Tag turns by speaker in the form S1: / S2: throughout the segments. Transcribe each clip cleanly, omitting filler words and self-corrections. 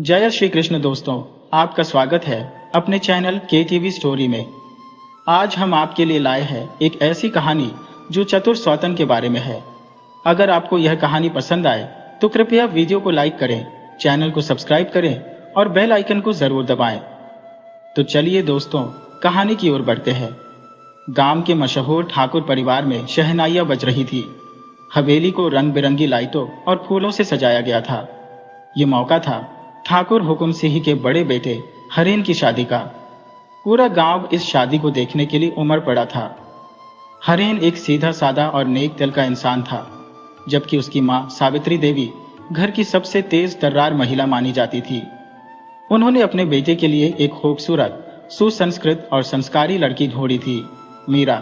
S1: जय श्री कृष्ण दोस्तों, आपका स्वागत है अपने चैनल KTV स्टोरी में। आज हम आपके लिए लाए हैं एक ऐसी कहानी जो चतुर सौतन के बारे में है। अगर आपको यह कहानी पसंद आए तो कृपया वीडियो को लाइक करें, चैनल को सब्सक्राइब करें और बेल आइकन को जरूर दबाएं। तो चलिए दोस्तों, कहानी की ओर बढ़ते हैं। गांव के मशहूर ठाकुर परिवार में शहनाइयां बज रही थी। हवेली को रंग बिरंगी लाइटों और फूलों से सजाया गया था। ये मौका था ठाकुर हुकुम सिंह के बड़े बेटे हरेन की शादी का। पूरा गांव इस शादी को देखने के लिए उमड़ पड़ा था। हरेन एक सीधा साधा और नेक दिल का इंसान था, जबकि उसकी मां सावित्री देवी घर की सबसे तेज तर्रार महिला मानी जाती थी। उन्होंने अपने बेटे के लिए एक खूबसूरत, सुसंस्कृत और संस्कारी लड़की ढूंढी थी, मीरा।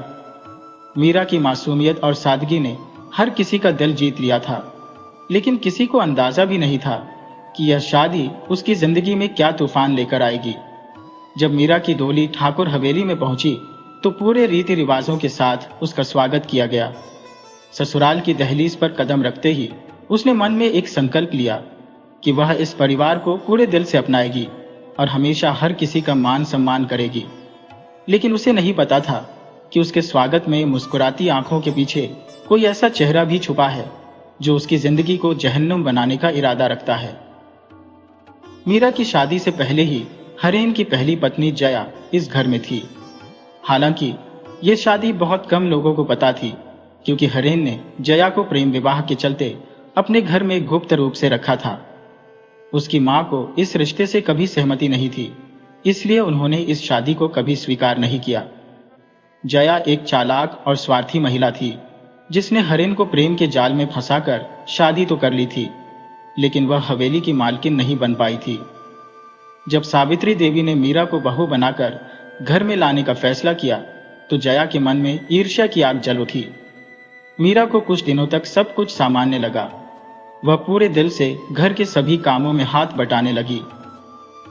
S1: मीरा की मासूमियत और सादगी ने हर किसी का दिल जीत लिया था, लेकिन किसी को अंदाजा भी नहीं था कि यह शादी उसकी जिंदगी में क्या तूफान लेकर आएगी। जब मीरा की डोली ठाकुर हवेली में पहुंची तो पूरे रीति रिवाजों के साथ उसका स्वागत किया गया। ससुराल की दहलीज पर कदम रखते ही उसने मन में एक संकल्प लिया कि वह इस परिवार को पूरे दिल से अपनाएगी और हमेशा हर किसी का मान सम्मान करेगी। लेकिन उसे नहीं पता था कि उसके स्वागत में मुस्कुराती आंखों के पीछे कोई ऐसा चेहरा भी छुपा है जो उसकी जिंदगी को जहन्नुम बनाने का इरादा रखता है। मीरा की शादी से पहले ही हरेन की पहली पत्नी जया इस घर में थी। हालांकि यह शादी बहुत कम लोगों को पता थी, क्योंकि हरेन ने जया को प्रेम विवाह के चलते अपने घर में गुप्त रूप से रखा था। उसकी मां को इस रिश्ते से कभी सहमति नहीं थी, इसलिए उन्होंने इस शादी को कभी स्वीकार नहीं किया। जया एक चालाक और स्वार्थी महिला थी, जिसने हरेन को प्रेम के जाल में फंसाकर शादी तो कर ली थी, लेकिन वह हवेली की मालकिन नहीं बन पाई थी। जब सावित्री देवी ने मीरा को बहू बनाकर घर में लाने का फैसला किया तो जया के मन में ईर्ष्या की आग जल उठी। मीरा को कुछ दिनों तक सब कुछ सामान्य लगा। वह पूरे दिल से घर के सभी कामों में हाथ बटाने लगी।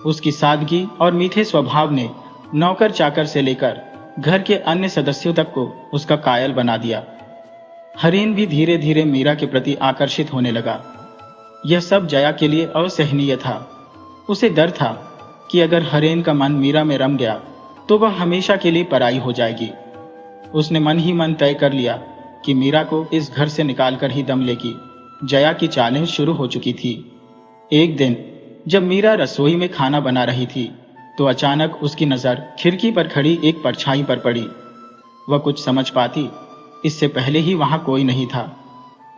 S1: उसकी सादगी और मीठे स्वभाव ने नौकर चाकर से लेकर घर के अन्य सदस्यों तक को उसका कायल बना दिया। हरेन भी धीरे धीरे मीरा के प्रति आकर्षित होने लगा। यह सब जया के लिए असहनीय था। उसे डर था कि अगर हरेन का मन मीरा में रम गया तो वह हमेशा के लिए पराई हो जाएगी। उसने मन ही मन तय कर लिया कि मीरा को इस घर से निकालकर ही दम लेगी। जया की चालें शुरू हो चुकी थी। एक दिन जब मीरा रसोई में खाना बना रही थी तो अचानक उसकी नजर खिड़की पर खड़ी एक परछाई पर पड़ी। वह कुछ समझ पाती इससे पहले ही वहां कोई नहीं था।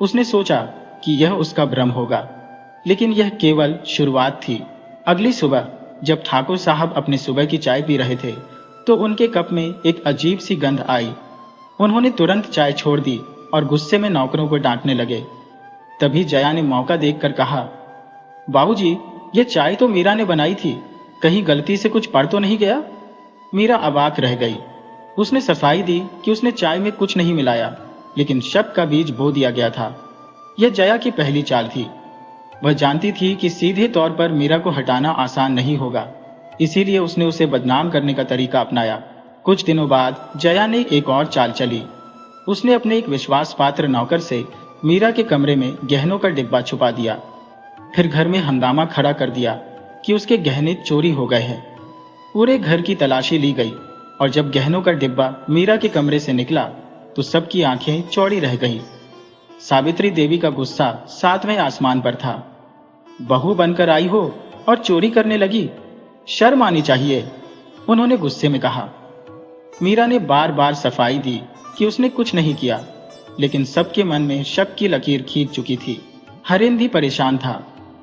S1: उसने सोचा कि यह उसका भ्रम होगा, लेकिन यह केवल शुरुआत थी। अगली सुबह जब ठाकुर साहब अपने सुबह की चाय पी रहे थे तो उनके कप में एक अजीब सी गंध आई। उन्होंने तुरंत चाय छोड़ दी और गुस्से में नौकरों को डांटने लगे। तभी जया ने मौका देखकर कहा, बाबूजी, यह चाय तो मीरा ने बनाई थी, कहीं गलती से कुछ पड़ तो नहीं गया? मीरा अवाक रह गई। उसने सफाई दी कि उसने चाय में कुछ नहीं मिलाया, लेकिन शक का बीज बो दिया गया था। यह जया की पहली चाल थी। वह जानती थी कि सीधे तौर पर मीरा को हटाना आसान नहीं होगा, इसीलिए उसने उसे बदनाम करने का तरीका अपनाया। कुछ दिनों बाद जया ने एक और चाल चली। उसने अपने एक विश्वास पात्र नौकर से मीरा के कमरे में गहनों का डिब्बा छुपा दिया। फिर घर में हंगामा खड़ा कर दिया कि उसके गहने चोरी हो गए हैं। पूरे घर की तलाशी ली गई और जब गहनों का डिब्बा मीरा के कमरे से निकला तो सबकी आंखें चौड़ी रह गईं। सावित्री देवी का गुस्सा सातवें आसमान पर था। बहू बनकर आई हो और चोरी करने लगी, शर्म आनी चाहिए, उन्होंने गुस्से में कहा। मीरा ने बार बार सफाई दी कि उसने कुछ नहीं किया, लेकिन सबके मन में शक की लकीर खींच चुकी थी। हरेन भी परेशान था,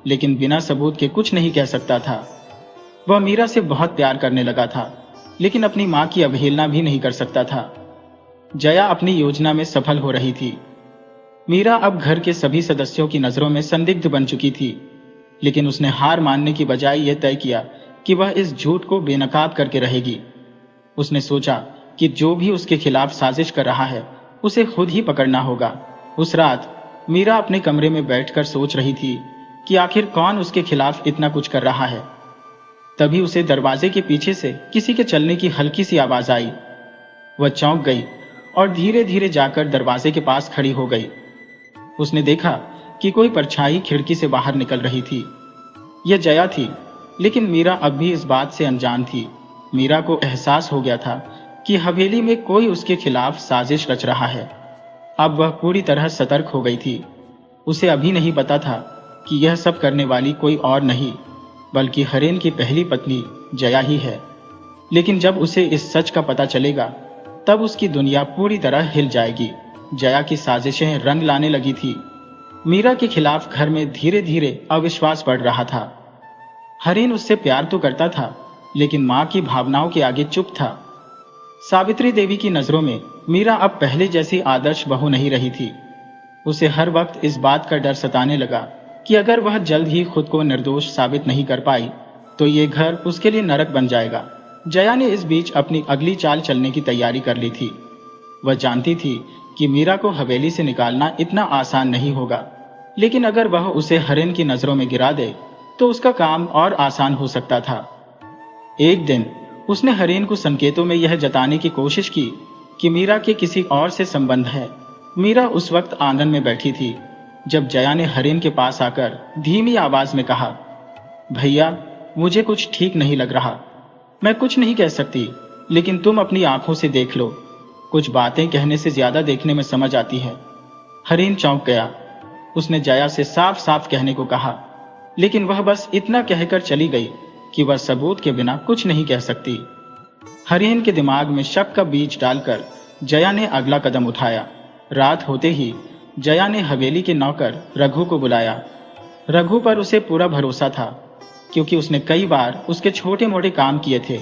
S1: लेकिन बिना सबूत के कुछ नहीं कह सकता था। वह मीरा से बहुत प्यार करने लगा था, लेकिन अपनी मां की अवहेलना भी नहीं कर सकता था। जया अपनी योजना में सफल हो रही थी। मीरा अब घर के सभी सदस्यों की नजरों में संदिग्ध बन चुकी थी, लेकिन उसने हार मानने की बजाय यह तय किया कि वह इस झूठ को बेनकाब करके रहेगी। उसने सोचा कि जो भी उसके खिलाफ साजिश कर रहा है उसे खुद ही पकड़ना होगा। उस रात मीरा अपने कमरे में बैठकर सोच रही थी कि आखिर कौन उसके खिलाफ इतना कुछ कर रहा है। तभी उसे दरवाजे के पीछे से किसी के चलने की हल्की सी आवाज आई। वह चौंक गई और धीरे धीरे जाकर दरवाजे के पास खड़ी हो गई। उसने देखा कि कोई परछाई खिड़की से बाहर निकल रही थी। यह जया थी, लेकिन मीरा अब भी इस बात से अनजान थी। मीरा को एहसास हो गया था कि हवेली में कोई उसके खिलाफ साजिश रच रहा है। अब वह पूरी तरह सतर्क हो गई थी। उसे अभी नहीं पता था कि यह सब करने वाली कोई और नहीं, बल्कि हरेन की पहली पत्नी जया ही है। लेकिन जब उसे इस सच का पता चलेगा, तब उसकी दुनिया पूरी तरह हिल जाएगी। जया की साजिशें रंग लाने लगी थी। मीरा के खिलाफ घर में धीरे धीरे अविश्वास बढ़ रहा था। हरेन उससे प्यार तो करता था, लेकिन मां की भावनाओं के आगे चुप था। सावित्री देवी की नजरों में मीरा अब पहले जैसी आदर्श बहू नहीं रही थी। उसे हर वक्त इस बात का डर सताने लगा कि अगर वह जल्द ही खुद को निर्दोष साबित नहीं कर पाई, तो ये घर उसके लिए नरक बन जाएगा। जया ने इस बीच अपनी अगली चाल चलने की तैयारी कर ली थी। वह जानती थी कि मीरा को हवेली से निकालना इतना आसान नहीं होगा, लेकिन अगर वह उसे हरेन की नजरों में गिरा दे, तो उसका काम और आसान हो सकता था। एक दिन उसने हरेन को संकेतों में यह जताने की कोशिश की कि मीरा के किसी और से संबंध है। मीरा उस वक्त आंगन में बैठी थी, जब जया ने हरेन के पास आकर धीमी आवाज में कहा, भैया, मुझे कुछ ठीक नहीं लग रहा। मैं कुछ नहीं कह सकती, लेकिन तुम अपनी आंखों से देख लो। कुछ बातें कहने से ज्यादा देखने में समझ आती है। हरेन चौंक गया। उसने जया से साफ साफ कहने को कहा, लेकिन वह बस इतना कहकर चली गई कि वह सबूत के बिना कुछ नहीं कह सकती। हरेन के दिमाग में शक का बीज डालकर जया ने अगला कदम उठाया। रात होते ही जया ने हवेली के नौकर रघु को बुलाया। रघु पर उसे पूरा भरोसा था, क्योंकि उसने कई बार उसके छोटे मोटे काम किए थे।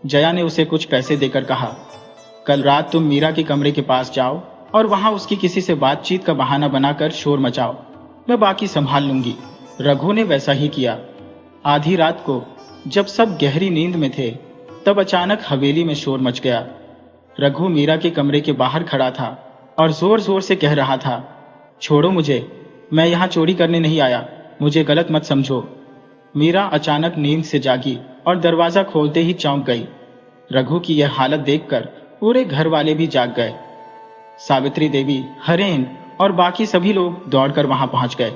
S1: जया ने उसे कुछ पैसे देकर कहा, कल रात तुम मीरा के कमरे के पास जाओ और वहां उसकी किसी से बातचीत का बहाना बनाकर शोर मचाओ। मैं बाकी संभाल लूंगी। रघु ने वैसा ही किया। आधी रात को जब सब गहरी नींद में थे, तब अचानक हवेली में शोर मच गया। रघु मीरा के कमरे के बाहर खड़ा था और जोर जोर से कह रहा था, छोड़ो मुझे, मैं यहाँ चोरी करने नहीं आया, मुझे गलत मत समझो। मीरा अचानक नींद से जागी और दरवाजा खोलते ही चौंक गई। रघु की यह हालत देखकर पूरे घर वाले भी जाग गए। सावित्री देवी, हरेन और बाकी सभी लोग दौड़कर वहां पहुंच गए।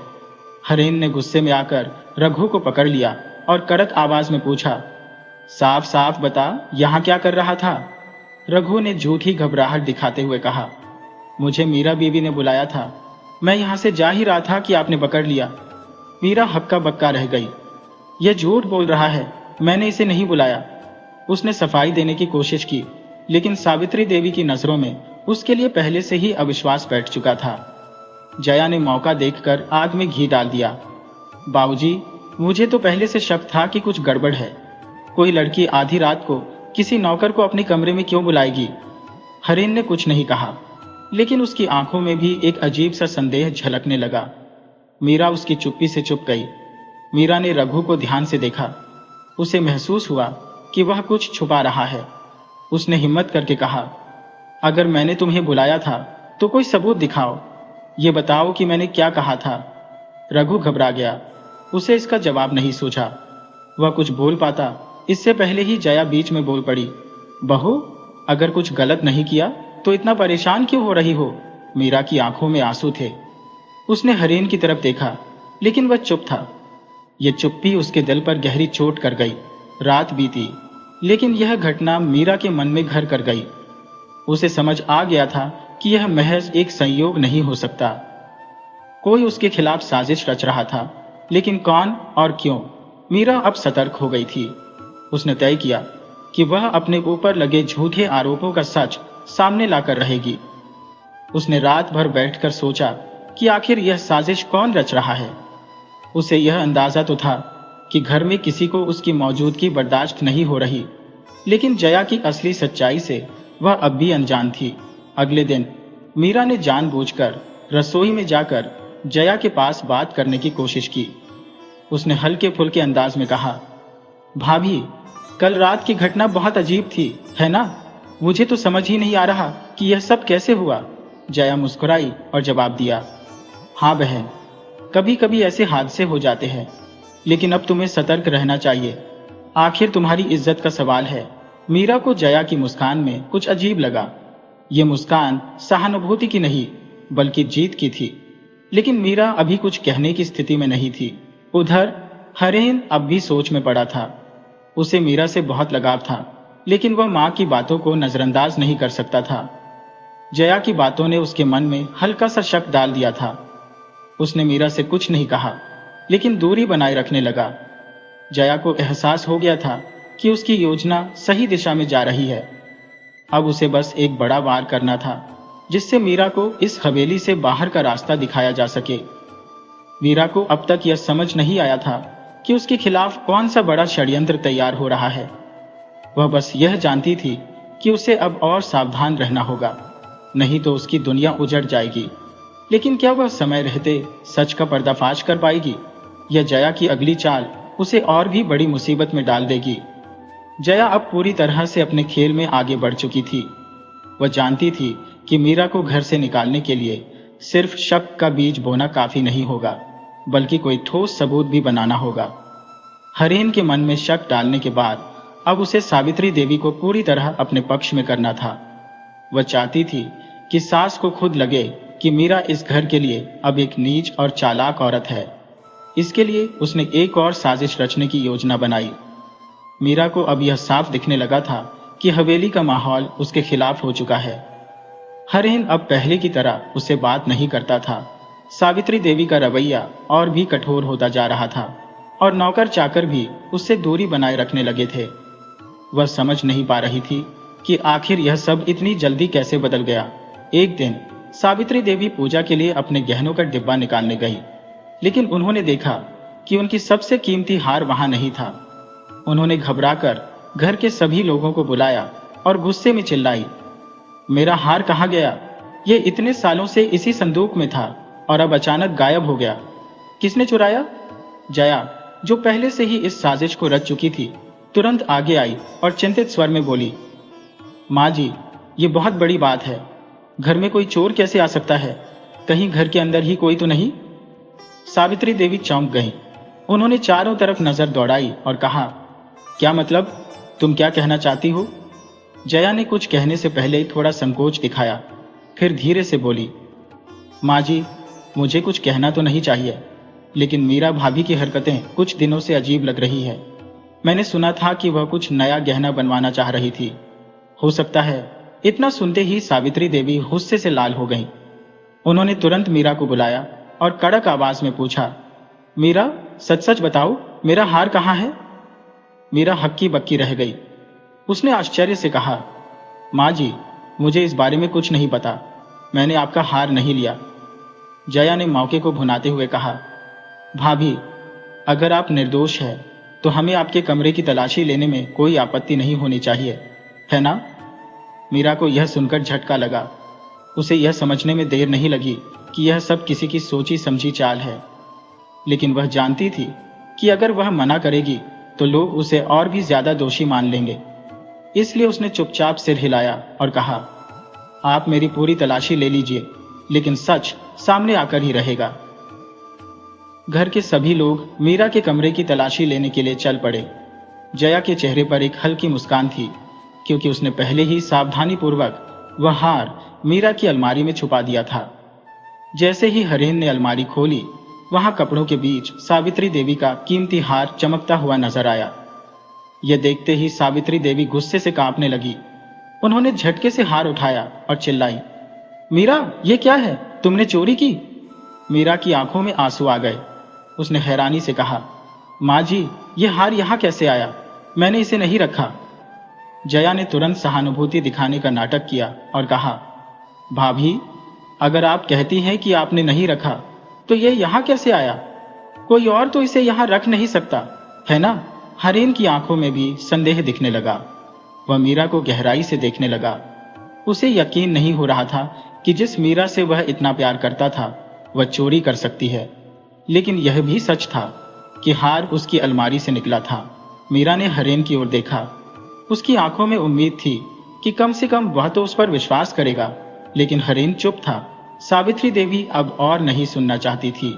S1: हरेन ने गुस्से में आकर रघु को पकड़ लिया और कड़क आवाज में पूछा, साफ साफ बता, यहां क्या कर रहा था? रघु ने झूठी घबराहट दिखाते हुए कहा, मुझे मीरा बीवी ने बुलाया था, मैं यहां से जा ही रहा था कि आपने पकड़ लिया। मीरा हक्का बक्का रह गई। यह झूठ बोल रहा है, मैंने इसे नहीं बुलाया। उसने सफाई देने की कोशिश की, लेकिन सावित्री देवी की नजरों में उसके लिए पहले से ही अविश्वास बैठ चुका था। जया ने मौका देखकर आग में घी डाल दिया। बाबूजी, मुझे तो पहले से शक था कि कुछ गड़बड़ है। कोई लड़की आधी रात को किसी नौकर को अपने कमरे में क्यों बुलाएगी? हरेन ने कुछ नहीं कहा, लेकिन उसकी आंखों में भी एक अजीब सा संदेह झलकने लगा। मीरा उसकी चुप्पी से चुप गई। मीरा ने रघु को ध्यान से देखा। उसे महसूस हुआ कि वह कुछ छुपा रहा है। उसने हिम्मत करके कहा, अगर मैंने तुम्हें बुलाया था तो कोई सबूत दिखाओ। ये बताओ कि मैंने क्या कहा था। रघु घबरा गया। उसे इसका जवाब नहीं सूझा। वह कुछ बोल पाता, इससे पहले ही जया बीच में बोल पड़ी, बहू, अगर कुछ गलत नहीं किया तो इतना परेशान क्यों हो रही हो? मीरा की आंखों में आंसू थे। उसने हरेन की तरफ देखा, लेकिन वह चुप था। यह चुप्पी उसके दिल पर गहरी चोट कर गई। रात बीती, लेकिन यह घटना मीरा के मन में घर कर गई। उसे समझ आ गया था कि यह महज एक संयोग नहीं हो सकता। कोई उसके खिलाफ साजिश रच रहा था, लेकिन कौन और क्यों? मीरा अब सतर्क हो गई थी। उसने तय किया कि वह अपने ऊपर लगे झूठे आरोपों का सच सामने लाकर रहेगी। उसने रात भर बैठकर सोचा कि आखिर यह साजिश कौन रच रहा है। उसे यह अंदाजा तो था कि घर में किसी को उसकी मौजूदगी बर्दाश्त नहीं हो रही, लेकिन जया की असली सच्चाई से वह अब भी अनजान थी। अगले दिन मीरा ने जानबूझकर रसोई में जाकर जया के पास बात करने की कोशिश की। उसने हल्के फुल्के अंदाज में कहा, भाभी, कल रात की घटना बहुत अजीब थी, है ना? मुझे तो समझ ही नहीं आ रहा कि यह सब कैसे हुआ। जया मुस्कुराई और जवाब दिया, हाँ बहन, कभी कभी ऐसे हादसे हो जाते हैं, लेकिन अब तुम्हें सतर्क रहना चाहिए। आखिर तुम्हारी इज्जत का सवाल है। मीरा को जया की मुस्कान में कुछ अजीब लगा। ये मुस्कान सहानुभूति की नहीं, बल्कि जीत की थी। लेकिन मीरा अभी कुछ कहने की स्थिति में नहीं थी। उधर हरेन अब भी सोच में पड़ा था। उसे मीरा से बहुत लगाव था, लेकिन वह माँ की बातों को नजरअंदाज नहीं कर सकता था। जया की बातों ने उसके मन में हल्का सा शक डाल दिया था। उसने मीरा से कुछ नहीं कहा, लेकिन दूरी बनाए रखने लगा। जया को एहसास हो गया था कि उसकी योजना सही दिशा में जा रही है। अब उसे बस एक बड़ा वार करना था, जिससे मीरा को इस हवेली से बाहर का रास्ता दिखाया जा सके। मीरा को अब तक यह समझ नहीं आया था कि उसके खिलाफ कौन सा बड़ा षड्यंत्र तैयार हो रहा है। वह बस यह जानती थी कि उसे अब और सावधान रहना होगा, नहीं तो उसकी दुनिया उजड़ जाएगी। लेकिन क्या वह समय रहते सच का पर्दाफाश कर पाएगी, या जया की अगली चाल उसे और भी बड़ी मुसीबत में डाल देगी? जया अब पूरी तरह से अपने खेल में आगे बढ़ चुकी थी। वह जानती थी कि मीरा को घर से निकालने के लिए सिर्फ शक का बीज बोना काफी नहीं होगा, बल्कि कोई ठोस सबूत भी बनाना होगा। हरेन के मन में शक डालने के बाद अब उसे सावित्री देवी को पूरी तरह अपने पक्ष में करना था। वह चाहती थी कि सास को खुद लगे कि मीरा इस घर के लिए अब एक नीच और चालाक औरत है। इसके लिए उसने एक और साजिश रचने की योजना बनाई। मीरा को अब यह साफ दिखने लगा था कि हवेली का माहौल उसके खिलाफ हो चुका है। हरेन अब पहले की तरह उससे बात नहीं करता था। सावित्री देवी का रवैया और भी कठोर होता जा रहा था, और नौकर चाकर भी उससे दूरी बनाए रखने लगे थे। वह समझ नहीं पा रही थी कि आखिर यह सब इतनी जल्दी कैसे बदल गया। एक दिन सावित्री देवी पूजा के लिए अपने गहनों का डिब्बा निकालने गई, लेकिन उन्होंने देखा कि उनकी सबसे कीमती हार वहां नहीं था। उन्होंने घबराकर घर के सभी लोगों को बुलाया और गुस्से में चिल्लाई, मेरा हार कहाँ गया? ये इतने सालों से इसी संदूक में था और अब अचानक गायब हो गया। किसने चुराया? जया, जो पहले से ही इस साजिश को रच चुकी थी, तुरंत आगे आई और चिंतित स्वर में बोली, माँ जी, ये बहुत बड़ी बात है। घर में कोई चोर कैसे आ सकता है? कहीं घर के अंदर ही कोई तो नहीं? सावित्री देवी चौंक गईं। उन्होंने चारों तरफ नजर दौड़ाई और कहा, क्या मतलब? तुम क्या कहना चाहती हो? जया ने कुछ कहने से पहले थोड़ा संकोच दिखाया, फिर धीरे से बोली, माँ जी, मुझे कुछ कहना तो नहीं चाहिए, लेकिन मीरा भाभी की हरकतें कुछ दिनों से अजीब लग रही है। मैंने सुना था कि वह कुछ नया गहना बनवाना चाह रही थी। हो सकता है। इतना सुनते ही सावित्री देवी गुस्से से लाल हो गईं। उन्होंने तुरंत मीरा को बुलाया और कड़क आवाज में पूछा, मीरा, सच सच बताओ, मेरा हार कहाँ है? मीरा हक्की बक्की रह गई। उसने आश्चर्य से कहा, माँ जी, मुझे इस बारे में कुछ नहीं पता। मैंने आपका हार नहीं लिया। जया ने मौके को भुनाते हुए कहा, भाभी, अगर आप निर्दोष हैं तो हमें आपके कमरे की तलाशी लेने में कोई आपत्ति नहीं होनी चाहिए, है ना? मीरा को यह सुनकर झटका लगा। उसे यह समझने में देर नहीं लगी कि यह सब किसी की सोची समझी चाल है, लेकिन वह जानती थी कि अगर वह मना करेगी तो लोग उसे और भी ज्यादा दोषी मान लेंगे। इसलिए उसने चुपचाप सिर हिलाया और कहा, आप मेरी पूरी तलाशी ले लीजिए, लेकिन सच सामने आकर ही रहेगा। घर के सभी लोग मीरा के कमरे की तलाशी लेने के लिए चल पड़े। जया के चेहरे पर एक हल्की मुस्कान थी, क्योंकि उसने पहले ही सावधानीपूर्वक वह हार मीरा की अलमारी में छुपा दिया था। जैसे ही हरेन ने अलमारी खोली, वहां कपड़ों के बीच सावित्री देवी का कीमती हार चमकता हुआ नजर आया। यह देखते ही सावित्री देवी गुस्से से कांपने लगी। उन्होंने झटके से हार उठाया और चिल्लाई, मीरा, ये क्या है? तुमने चोरी की? मीरा की आंखों में आंसू आ गए। उसने हैरानी से कहा, माँ जी, यह हार यहां कैसे आया? मैंने इसे नहीं रखा। जया ने तुरंत सहानुभूति दिखाने का नाटक किया और कहा, भाभी, अगर आप कहती हैं कि आपने नहीं रखा, तो यह यहां कैसे आया? कोई और तो इसे यहां रख नहीं सकता, है ना? हरेन की आंखों में भी संदेह दिखने लगा। वह मीरा को गहराई से देखने लगा। उसे यकीन नहीं हो रहा था कि जिस मीरा से वह इतना प्यार करता था, वह चोरी कर सकती है। लेकिन यह भी सच था कि हार उसकी अलमारी से निकला था। मीरा ने हरेन की ओर देखा। उसकी आंखों में उम्मीद थी कि कम से कम वह तो उस पर विश्वास करेगा, लेकिन हरेन चुप था। सावित्री देवी अब और नहीं सुनना चाहती थी।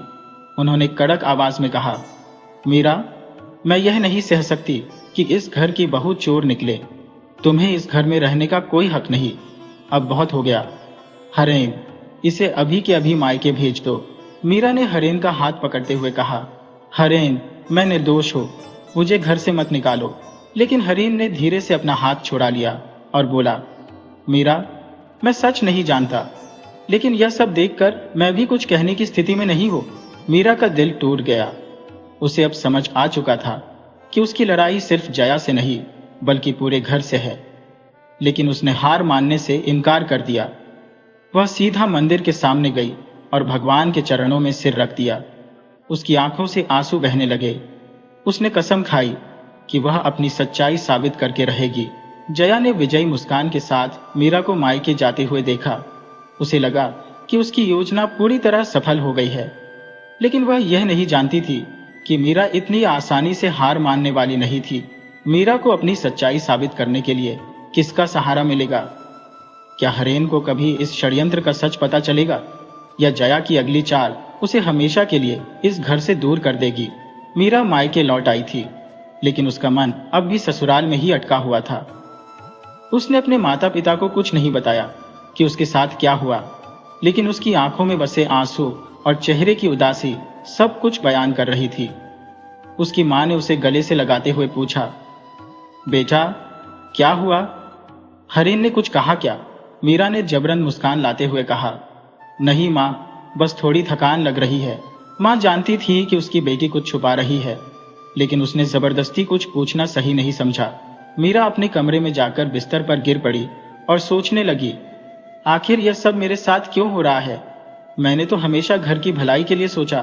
S1: उन्होंने कड़क आवाज में कहा, मीरा, मैं यह नहीं सह सकती कि इस घर की बहू चोर निकले। तुम्हें इस घर में रहने का कोई हक नहीं। अब बहुत हो गया। हरेन, इसे अभी के अभी मायके भेज दो। मीरा ने हरेन का हाथ पकड़ते हुए कहा, हरेन, मैं निर्दोष हूँ, मुझे घर से मत निकालो। लेकिन हरीन ने धीरे से अपना हाथ छुड़ा लिया और बोला, मीरा, मैं सच नहीं जानता, लेकिन यह सब देखकर मैं भी कुछ कहने की स्थिति में नहीं हूँ। मीरा का दिल टूट गया। उसे अब समझ आ चुका था कि उसकी लड़ाई सिर्फ जया से नहीं बल्कि पूरे घर से है। लेकिन उसने हार मानने से इनकार कर दिया। वह सीधा मंदिर के सामने गई और भगवान के चरणों में सिर रख दिया। उसकी आंखों से आंसू बहने लगे। उसने कसम खाई कि वह अपनी सच्चाई साबित करके रहेगी। जया ने विजयी मुस्कान के साथ मीरा को मायके जाते हुए देखा। उसे लगा कि उसकी योजना पूरी तरह सफल हो गई है। लेकिन वह यह नहीं जानती थी कि मीरा इतनी आसानी से हार मानने वाली नहीं थी। मीरा को अपनी सच्चाई साबित करने के लिए किसका सहारा मिलेगा? क्या हरेन को कभी इस षड्यंत्र का सच पता चलेगा, या जया की अगली चाल उसे हमेशा के लिए इस घर से दूर कर देगी? मीरा मायके लौट आई थी, लेकिन उसका मन अब भी ससुराल में ही अटका हुआ था। उसने अपने माता पिता को कुछ नहीं बताया कि उसके साथ क्या हुआ, लेकिन उसकी आंखों में बसे आंसू और चेहरे की उदासी सब कुछ बयान कर रही थी। उसकी मां ने उसे गले से लगाते हुए पूछा, बेटा, क्या हुआ? हरीन ने कुछ कहा क्या? मीरा ने जबरन मुस्कान लाते हुए कहा, नहीं मां, बस थोड़ी थकान लग रही है। मां जानती थी कि उसकी बेटी कुछ छुपा रही है, लेकिन उसने जबरदस्ती कुछ पूछना सही नहीं समझा। मीरा अपने कमरे में जाकर बिस्तर पर गिर पड़ी और सोचने लगी, आखिर यह सब मेरे साथ क्यों हो रहा है? मैंने तो हमेशा घर की भलाई के लिए सोचा,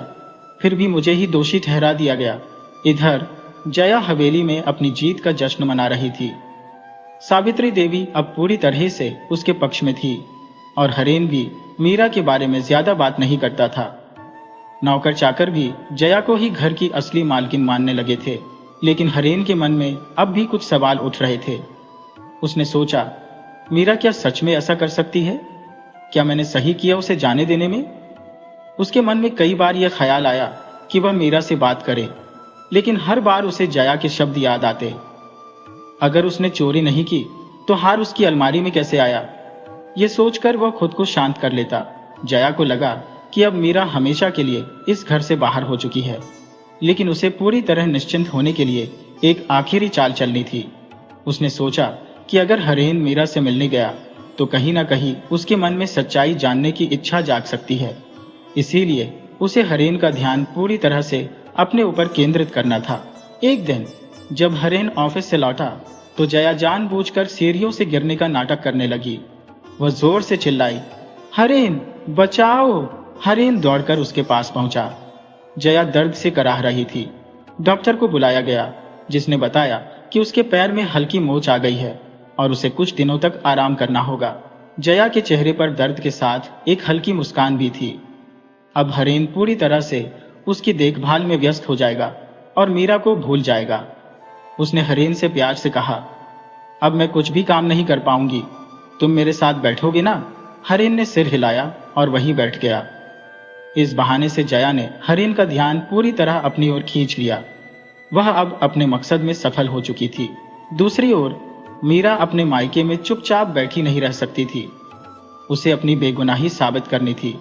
S1: फिर भी मुझे ही दोषी ठहरा दिया गया। इधर जया हवेली में अपनी जीत का जश्न मना रही थी। सावित्री देवी अब पूरी तरह से उसके पक्ष में थी और हरेन भी मीरा के बारे में ज्यादा बात नहीं करता था। नौकर चाकर भी जया को ही घर की असली मालकिन मानने लगे थे, लेकिन हरेन के मन में अब भी कुछ सवाल उठ रहे थे। उसने सोचा, मीरा क्या सच में ऐसा कर सकती है? क्या मैंने सही किया उसे जाने देने में? उसके मन में कई बार यह ख्याल आया कि वह मीरा से बात करे, लेकिन हर बार उसे जया के शब्द याद आते। अगर उसने चोरी नहीं की तो हार उसकी अलमारी में कैसे आया? यह सोचकर वह खुद को शांत कर लेता। जया को लगा कि अब मीरा हमेशा के लिए इस घर से बाहर हो चुकी है, लेकिन उसे पूरी तरह निश्चिंत होने के लिए एक आखिरी चाल चलनी थी। उसने सोचा कि अगर हरेन मीरा से मिलने गया तो कहीं ना कहीं उसके मन में सच्चाई जानने की इच्छा जाग सकती है। इसीलिए उसे हरेन का ध्यान पूरी तरह से अपने ऊपर केंद्रित करना था। एक दिन जब हरेन ऑफिस से लौटा तो जया जानबूझकर सीढ़ियों से गिरने का नाटक करने लगी। वह जोर से चिल्लाई, हरेन, बचाओ! हरेन दौड़कर उसके पास पहुंचा। जया दर्द से कराह रही थी। डॉक्टर को बुलाया गया, जिसने बताया कि उसके पैर में हल्की मोच आ गई है और उसे कुछ दिनों तक आराम करना होगा। जया के चेहरे पर दर्द के साथ एक हल्की मुस्कान भी थी। अब हरेन पूरी तरह से उसकी देखभाल में व्यस्त हो जाएगा और मीरा को भूल जाएगा। उसने हरेन से प्यार से कहा, अब मैं कुछ भी काम नहीं कर पाऊंगी, तुम मेरे साथ बैठोगे ना? हरेन ने सिर हिलाया और वहीं बैठ गया। इस बहाने से जया ने हरेन का ध्यान पूरी तरह अपनी ओर खींच लिया। वह अब अपने मकसद में सफल हो चुकी थी। दूसरी ओर मीरा अपने मायके में चुपचाप बैठी नहीं रह सकती थी। उसे अपनी बेगुनाही साबित करनी थी।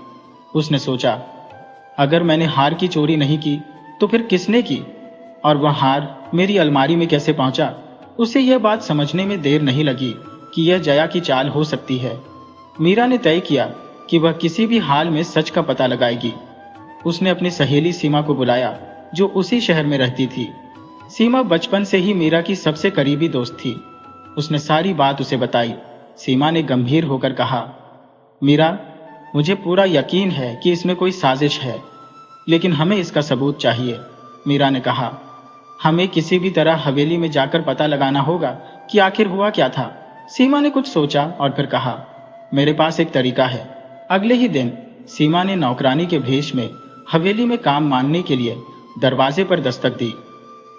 S1: उसने सोचा, अगर मैंने हार की चोरी नहीं की तो फिर किसने की, और वह हार मेरी अलमारी में कैसे पहुंचा? उसे यह बात समझने में देर नहीं लगी कि यह जया की चाल हो सकती है। मीरा ने तय किया कि वह किसी भी हाल में सच का पता लगाएगी। उसने अपनी सहेली सीमा को बुलाया, जो उसी शहर में रहती थी। सीमा बचपन से ही मीरा की सबसे करीबी दोस्त थी। उसने सारी बात उसे बताई। सीमा ने गंभीर होकर कहा, मीरा, मुझे पूरा यकीन है कि इसमें कोई साजिश है, लेकिन हमें इसका सबूत चाहिए। मीरा ने कहा, हमें किसी भी तरह हवेली में जाकर पता लगाना होगा कि आखिर हुआ क्या था। सीमा ने कुछ सोचा और फिर कहा, मेरे पास एक तरीका है। अगले ही दिन सीमा ने नौकरानी के भेष में हवेली में काम मांगने के लिए दरवाजे पर दस्तक दी।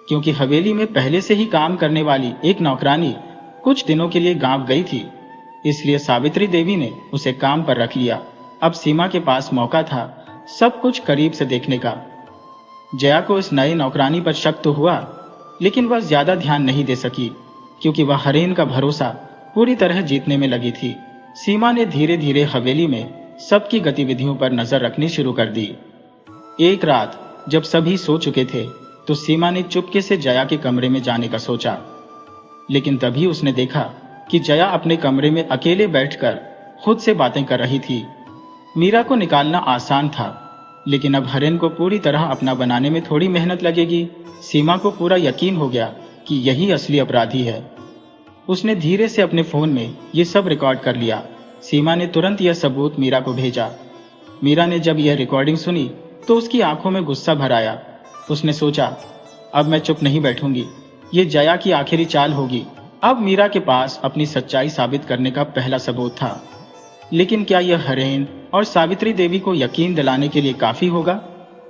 S1: क्योंकि हवेली में पहले से ही काम करने वाली एक नौकरानी कुछ दिनों के लिए गांव गई थी, इसलिए सावित्री देवी ने उसे काम पर रख लिया। अब सीमा के पास मौका था सब कुछ करीब से देखने का। जया को इस नई नौकरानी पर शक तो हुआ, लेकिन वह ज्यादा ध्यान नहीं दे सकी, क्योंकि वह हरेन का भरोसा पूरी तरह जीतने में लगी थी। सीमा ने धीरे धीरे हवेली में सबकी गतिविधियों पर नजर रखनी शुरू कर दी। एक रात जब सभी सो चुके थे, तो सीमा ने चुपके से जया के कमरे में जाने का सोचा, लेकिन तभी उसने देखा कि जया अपने कमरे में अकेले बैठकर खुद से बातें कर रही थी। मीरा को निकालना आसान था, लेकिन अब हरेन को पूरी तरह अपना बनाने में थोड़ी मेहनत लगेगी। सीमा को पूरा यकीन हो गया कि यही असली अपराधी है। उसने धीरे से अपने फोन में ये सब रिकॉर्ड कर लिया। सीमा ने तुरंत यह सबूत मीरा को भेजा। मीरा ने जब यह रिकॉर्डिंग सुनी तो उसकी आंखों में गुस्सा भर आया। उसने सोचा, अब मैं चुप नहीं बैठूंगी, ये जया की आखिरी चाल होगी। अब मीरा के पास अपनी सच्चाई साबित करने का पहला सबूत था, लेकिन क्या यह हरेन और सावित्री देवी को यकीन दिलाने के लिए काफी होगा,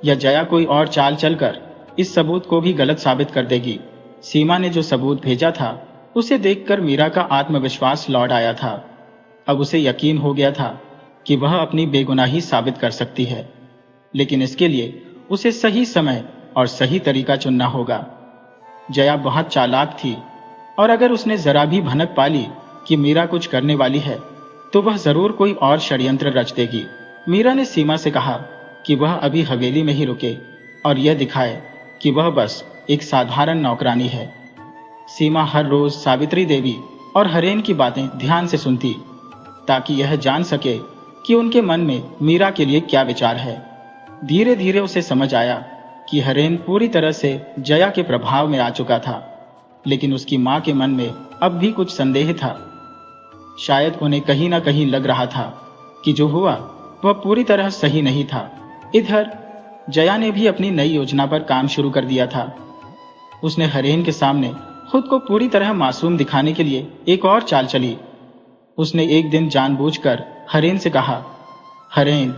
S1: या जया कोई और चाल चलकर इस सबूत को भी गलत साबित कर देगी। सीमा ने जो सबूत भेजा था उसे देखकर मीरा का आत्मविश्वास लौट आया था। अब उसे यकीन हो गया था कि वह अपनी बेगुनाही साबित कर सकती है, लेकिन इसके लिए उसे सही समय और सही तरीका चुनना होगा। जया बहुत चालाक थी, और अगर उसने जरा भी भनक पाली कि मीरा कुछ करने वाली है तो वह जरूर कोई और षड्यंत्र रच देगी। मीरा ने सीमा से कहा कि वह अभी हवेली में ही रुके और यह दिखाए कि वह बस एक साधारण नौकरानी है। सीमा हर रोज सावित्री देवी और हरेन की बातें ध्यान से सुनती, ताकि यह जान सके कि उनके मन में मीरा के लिए क्या विचार है। धीरे धीरे उसे समझ आया कि हरेन पूरी तरह से जया के प्रभाव में आ चुका था, लेकिन उसकी मां के मन में अब भी कुछ संदेह था। शायद उन्हें कहीं ना कहीं लग रहा था कि जो हुआ वह पूरी तरह सही नहीं था। इधर जया ने भी अपनी नई योजना पर काम शुरू कर दिया था। उसने हरेन के सामने खुद को पूरी तरह मासूम दिखाने के लिए एक और चाल चली। उसने एक दिन जानबूझकर हरेन से कहा, हरेन,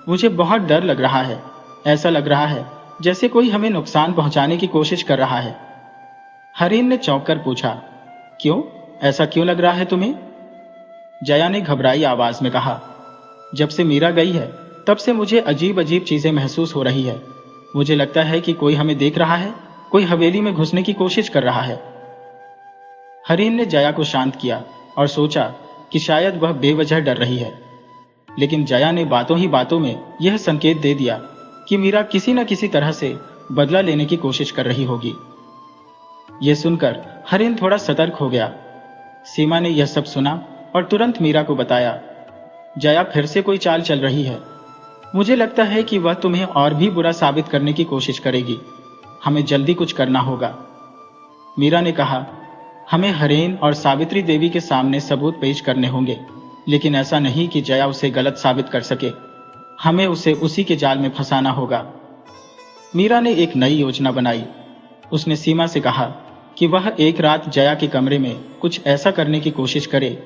S1: मुझे बहुत डर लग रहा है। ऐसा लग रहा है जैसे कोई हमें नुकसान पहुंचाने की कोशिश कर रहा है। हरेन ने चौंक कर पूछा, क्यों? ऐसा क्यों लग रहा है तुम्हें? जया ने घबराई आवाज में कहा, जब से मीरा गई है तब से मुझे अजीब अजीब चीजें महसूस हो रही है। मुझे लगता है कि कोई हमें देख रहा है, कोई हवेली में घुसने की कोशिश कर रहा है। हरेन ने जया को शांत किया और सोचा कि शायद वह बेवजह डर रही है, लेकिन जया ने बातों ही बातों में यह संकेत दे दिया कि मीरा किसी न किसी तरह से बदला लेने की कोशिश कर रही होगी। यह सुनकर हरेन थोड़ा सतर्क हो गया। सीमा ने यह सब सुना और तुरंत मीरा को बताया, जया फिर से कोई चाल चल रही है। मुझे लगता है कि वह तुम्हें और भी बुरा साबित करने की कोशिश करेगी। हमें जल्दी कुछ करना होगा। मीरा ने कहा, हमें हरेन और सावित्री देवी के सामने सबूत पेश करने होंगे, लेकिन ऐसा नहीं कि जया उसे गलत साबित कर सके। हमें उसे उसी के जाल में फंसाना होगा। मीरा ने एक नई योजना बनाई। उसने सीमा से कहा कि वह एक रात जया के कमरे में कुछ ऐसा करने की कोशिश करे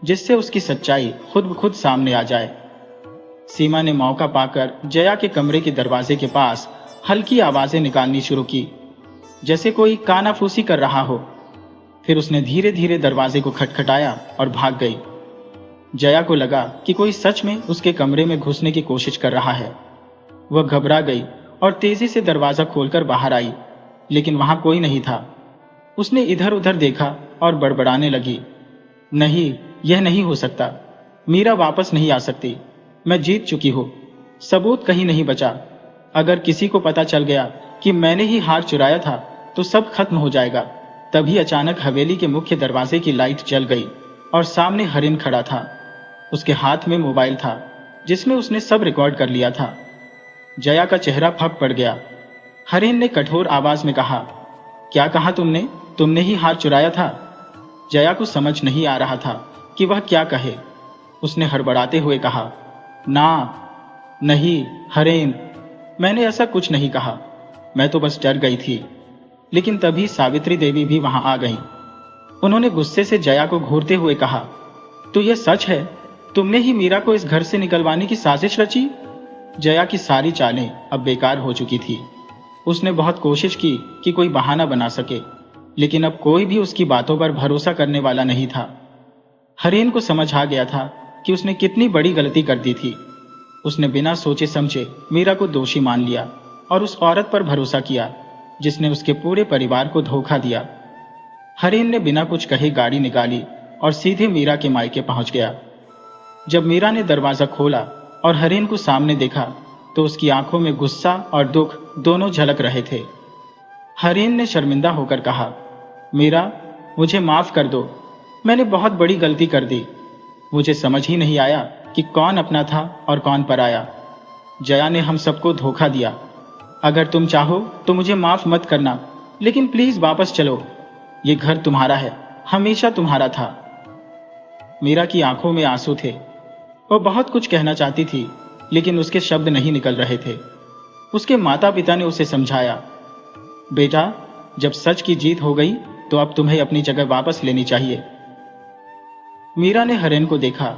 S1: जिससे उसकी सच्चाई खुद ब खुद सामने आ जाए। सीमा ने मौका पाकर जया के कमरे के दरवाजे के पास हल्की आवाजें निकालनी शुरू की, जैसे कोई कानाफूसी कर रहा हो। फिर उसने धीरे धीरे दरवाजे को खटखटाया और भाग गई। जया को लगा कि कोई सच में उसके कमरे में घुसने की कोशिश कर रहा है। वह घबरा गई और तेजी से दरवाजा खोलकर बाहर आई, लेकिन वहां कोई नहीं था। उसने इधर उधर देखा और बड़बड़ाने लगी, नहीं, यह नहीं हो सकता। मीरा वापस नहीं आ सकती। मैं जीत चुकी हूं। सबूत कहीं नहीं बचा। अगर किसी को पता चल गया कि मैंने ही हार चुराया था तो सब खत्म हो जाएगा। तभी अचानक हवेली के मुख्य दरवाजे की लाइट जल गई और सामने हरेन खड़ा था। उसके हाथ में मोबाइल था जिसमें उसने सब रिकॉर्ड कर लिया था। जया का चेहरा फप पड़ गया। हरेन ने कठोर आवाज में कहा, क्या कहा तुमने? तुमने ही हार चुराया था? जया को समझ नहीं आ रहा था कि वह क्या कहे। उसने हड़बड़ाते हुए कहा, ना, नहीं हरेन, मैंने ऐसा कुछ नहीं कहा। मैं तो बस डर गई थी। लेकिन तभी सावित्री देवी भी वहां आ गईं। उन्होंने गुस्से से जया को घूरते हुए कहा, तो यह सच है? तुमने ही मीरा को इस घर से निकलवाने की साजिश रची? जया की सारी चालें अब बेकार हो चुकी थी। उसने बहुत कोशिश की कि कोई बहाना बना सके, लेकिन अब कोई भी उसकी बातों पर भरोसा करने वाला नहीं था। हरेन को समझ आ गया था कि उसने कितनी बड़ी गलती कर दी थी। उसने बिना सोचे समझे मीरा को दोषी मान लिया और उस औरत पर भरोसा किया जिसने उसके पूरे परिवार को धोखा दिया। हरेन ने बिना कुछ कहे गाड़ी निकाली और सीधे मीरा के मायके पहुंच गया। जब मीरा ने दरवाजा खोला और हरेन को सामने देखा तो उसकी आंखों में गुस्सा और दुख दोनों झलक रहे थे। हरेन ने शर्मिंदा होकर कहा, मीरा, मुझे माफ कर दो, मैंने बहुत बड़ी गलती कर दी। मुझे समझ ही नहीं आया कि कौन अपना था और कौन पराया। जया ने हम सबको धोखा दिया। अगर तुम चाहो तो मुझे माफ मत करना, लेकिन प्लीज वापस चलो। ये घर तुम्हारा है, हमेशा तुम्हारा था। मीरा की आंखों में आंसू थे। वह बहुत कुछ कहना चाहती थी, लेकिन उसके शब्द नहीं निकल रहे थे। उसके माता पिता ने उसे समझाया, बेटा, जब सच की जीत हो गई तो अब तुम्हें अपनी जगह वापस लेनी चाहिए। मीरा ने हरेन को देखा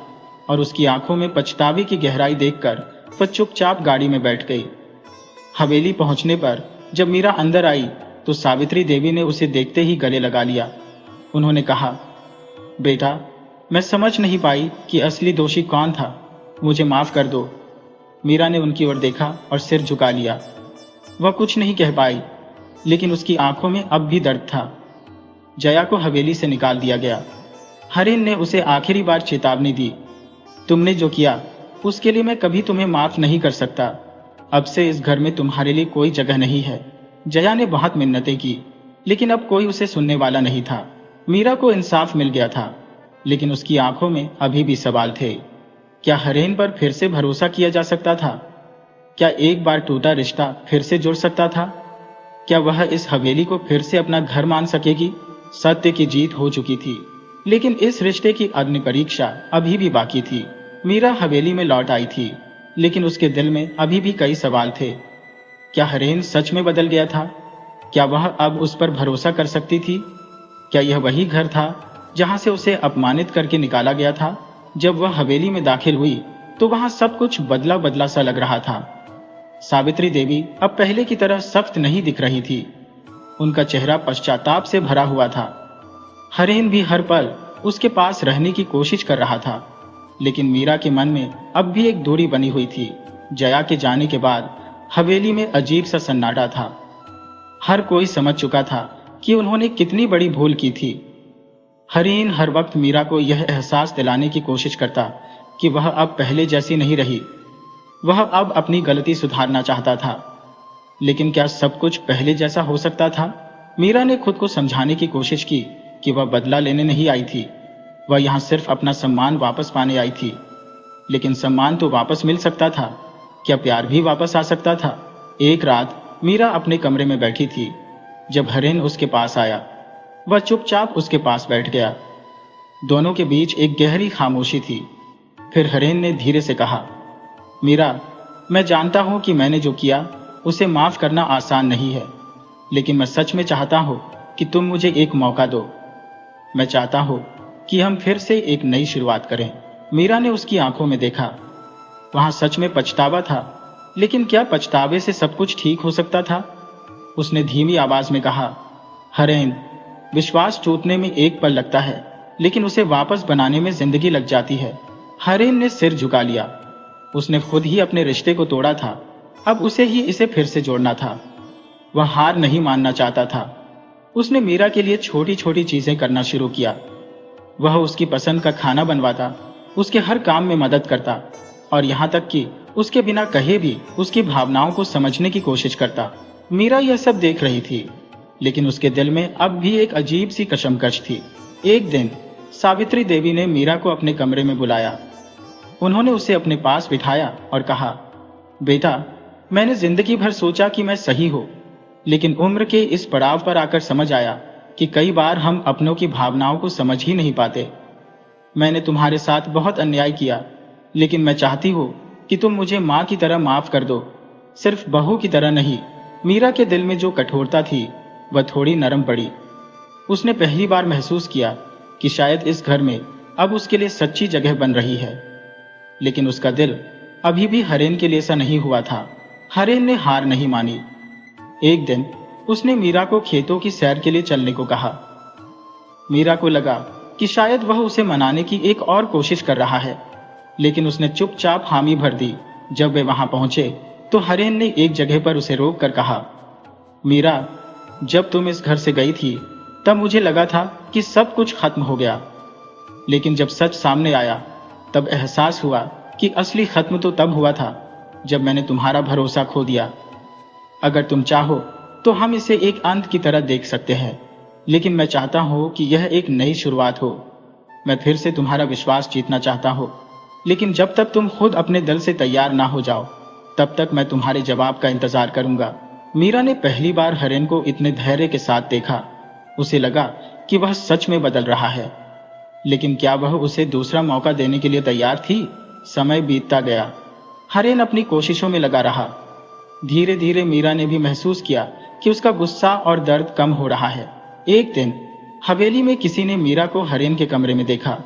S1: और उसकी आंखों में पछतावे की गहराई देखकर वह चुपचाप गाड़ी में बैठ गई। हवेली पहुंचने पर जब मीरा अंदर आई तो सावित्री देवी ने उसे देखते ही गले लगा लिया। उन्होंने कहा, बेटा, मैं समझ नहीं पाई कि असली दोषी कौन था, मुझे माफ कर दो। मीरा ने उनकी ओर देखा और सिर झुका लिया। वह कुछ नहीं कह पाई, लेकिन उसकी आंखों में अब भी दर्द था। जया को हवेली से निकाल दिया गया। हरेन ने उसे आखिरी बार चेतावनी दी, तुमने जो किया उसके लिए मैं कभी तुम्हें माफ नहीं कर सकता। अब से इस घर में तुम्हारे लिए कोई जगह नहीं है। जया ने बहुत मिन्नतें की, लेकिन अब कोई उसे सुनने वाला नहीं था। मीरा को इंसाफ मिल गया था, लेकिन उसकी आंखों में अभी भी सवाल थे। क्या हरेन पर फिर से भरोसा किया जा सकता था? क्या एक बार टूटा रिश्ता फिर से जुड़ सकता था? क्या वह इस हवेली को फिर से अपना घर मान सकेगी? सत्य की जीत हो चुकी थी, लेकिन इस रिश्ते की अग्नि परीक्षा अभी भी बाकी थी। मीरा हवेली में लौट आई थी, लेकिन उसके दिल में अभी भी कई सवाल थे। क्या हरेन सच में बदल गया था? क्या वह अब उस पर भरोसा कर सकती थी? क्या यह वही घर था जहां से उसे अपमानित करके निकाला गया था? जब वह हवेली में दाखिल हुई तो वहां सब कुछ बदला बदला सा लग रहा था। सावित्री देवी अब पहले की तरह सख्त नहीं दिख रही थी। उनका चेहरा पश्चाताप से भरा हुआ था। हरेन भी हर पल उसके पास रहने की कोशिश कर रहा था, लेकिन मीरा के मन में अब भी एक दूरी बनी हुई थी। जया के जाने के बाद हवेली में अजीब सा सन्नाटा था। हर कोई समझ चुका था कि उन्होंने कितनी बड़ी भूल की थी। हरेन हर वक्त मीरा को यह एहसास दिलाने की कोशिश करता कि वह अब पहले जैसी नहीं रही। वह अब अपनी गलती सुधारना चाहता था, लेकिन क्या सब कुछ पहले जैसा हो सकता था? मीरा ने खुद को समझाने की कोशिश की कि वह बदला लेने नहीं आई थी। वह यहां सिर्फ अपना सम्मान वापस पाने आई थी। लेकिन सम्मान तो वापस मिल सकता था, क्या प्यार भी वापस आ सकता था? एक रात मीरा अपने कमरे में बैठी थी जब हरेन उसके पास आया। वह चुपचाप उसके पास बैठ गया। दोनों के बीच एक गहरी खामोशी थी। फिर हरेन ने धीरे से कहा, मीरा, मैं जानता हूं कि मैंने जो किया उसे माफ करना आसान नहीं है, लेकिन मैं सच में चाहता हूं कि तुम मुझे एक मौका दो। मैं चाहता हूं कि हम फिर से एक नई शुरुआत करें। मीरा ने उसकी आंखों में देखा। वहां सच में पछतावा था, लेकिन क्या पछतावे से सब कुछ ठीक हो सकता था? उसने धीमी आवाज में कहा, हरेन, विश्वास टूटने में एक पल लगता है, लेकिन उसे वापस बनाने में जिंदगी लग जाती है। हरेन ने सिर झुका लिया। उसने खुद ही अपने रिश्ते को तोड़ा था, अब उसे ही इसे फिर से जोड़ना था। वह हार नहीं मानना चाहता था। उसने मीरा के लिए छोटी छोटी चीजें करना शुरू किया। वह उसकी पसंद का खाना बनवाता, उसके हर काम में मदद करता, और यहां तक कि उसके बिना कहे भी उसकी भावनाओं को समझने की कोशिश करता। मीरा यह सब देख रही थी, लेकिन उसके दिल में अब भी एक अजीब सी कशमकश थी। एक दिन सावित्री देवी ने मीरा को अपने कमरे में बुलाया। उन्होंने उसे अपने पास बिठाया और कहा, बेटा, मैंने जिंदगी भर सोचा कि मैं सही हूं, लेकिन उम्र के इस पड़ाव पर आकर समझ आया कि कई बार हम अपनों की भावनाओं को समझ ही नहीं पाते। मैंने तुम्हारे साथ बहुत अन्याय किया, लेकिन मैं चाहती हूं कि तुम मुझे मां की तरह माफ कर दो, सिर्फ बहू की तरह नहीं। मीरा के दिल में जो कठोरता थी वह थोड़ी नरम पड़ी। उसने पहली बार महसूस किया कि शायद इस घर में अब उसके लिए सच्ची जगह बन रही है। लेकिन उसका दिल अभी भी हरेन के लिए सा नहीं हुआ था। हरेन ने हार नहीं मानी। एक दिन उसने मीरा को खेतों की सैर के लिए चलने को कहा। मीरा को लगा कि शायद वह उसे मनाने की एक और कोशिश कर रहा है, लेकिन उसने चुपचाप हामी भर दी। जब वे वहां पहुंचे तो हरेन ने एक जगह पर उसे रोक कर कहा, मीरा, जब तुम इस घर से गई थी तब मुझे लगा था कि सब कुछ खत्म हो गया, लेकिन जब सच सामने आया तब एहसास हुआ कि असली खत्म तो तब हुआ था जब मैंने तुम्हारा भरोसा खो दिया। अगर तुम चाहो तो हम इसे एक अंत की तरह देख सकते हैं, लेकिन मैं चाहता हूं कि यह एक नई शुरुआत हो। मैं फिर से तुम्हारा विश्वास जीतना चाहता हूं, लेकिन जब तक तुम खुद अपने दिल से तैयार ना हो जाओ, तब तक मैं तुम्हारे जवाब का इंतजार करूंगा। मीरा ने पहली बार हरेन को इतने धैर्य के साथ देखा। उसे लगा कि वह सच में बदल रहा है, लेकिन क्या वह उसे दूसरा मौका देने के लिए तैयार थी? समय बीतता गया। हरेन अपनी कोशिशों में लगा रहा। धीरे धीरे मीरा ने भी महसूस किया कि उसका गुस्सा और दर्द कम हो रहा है। एक दिन हवेली में किसी ने मीरा को हरेन के कमरे में देखा।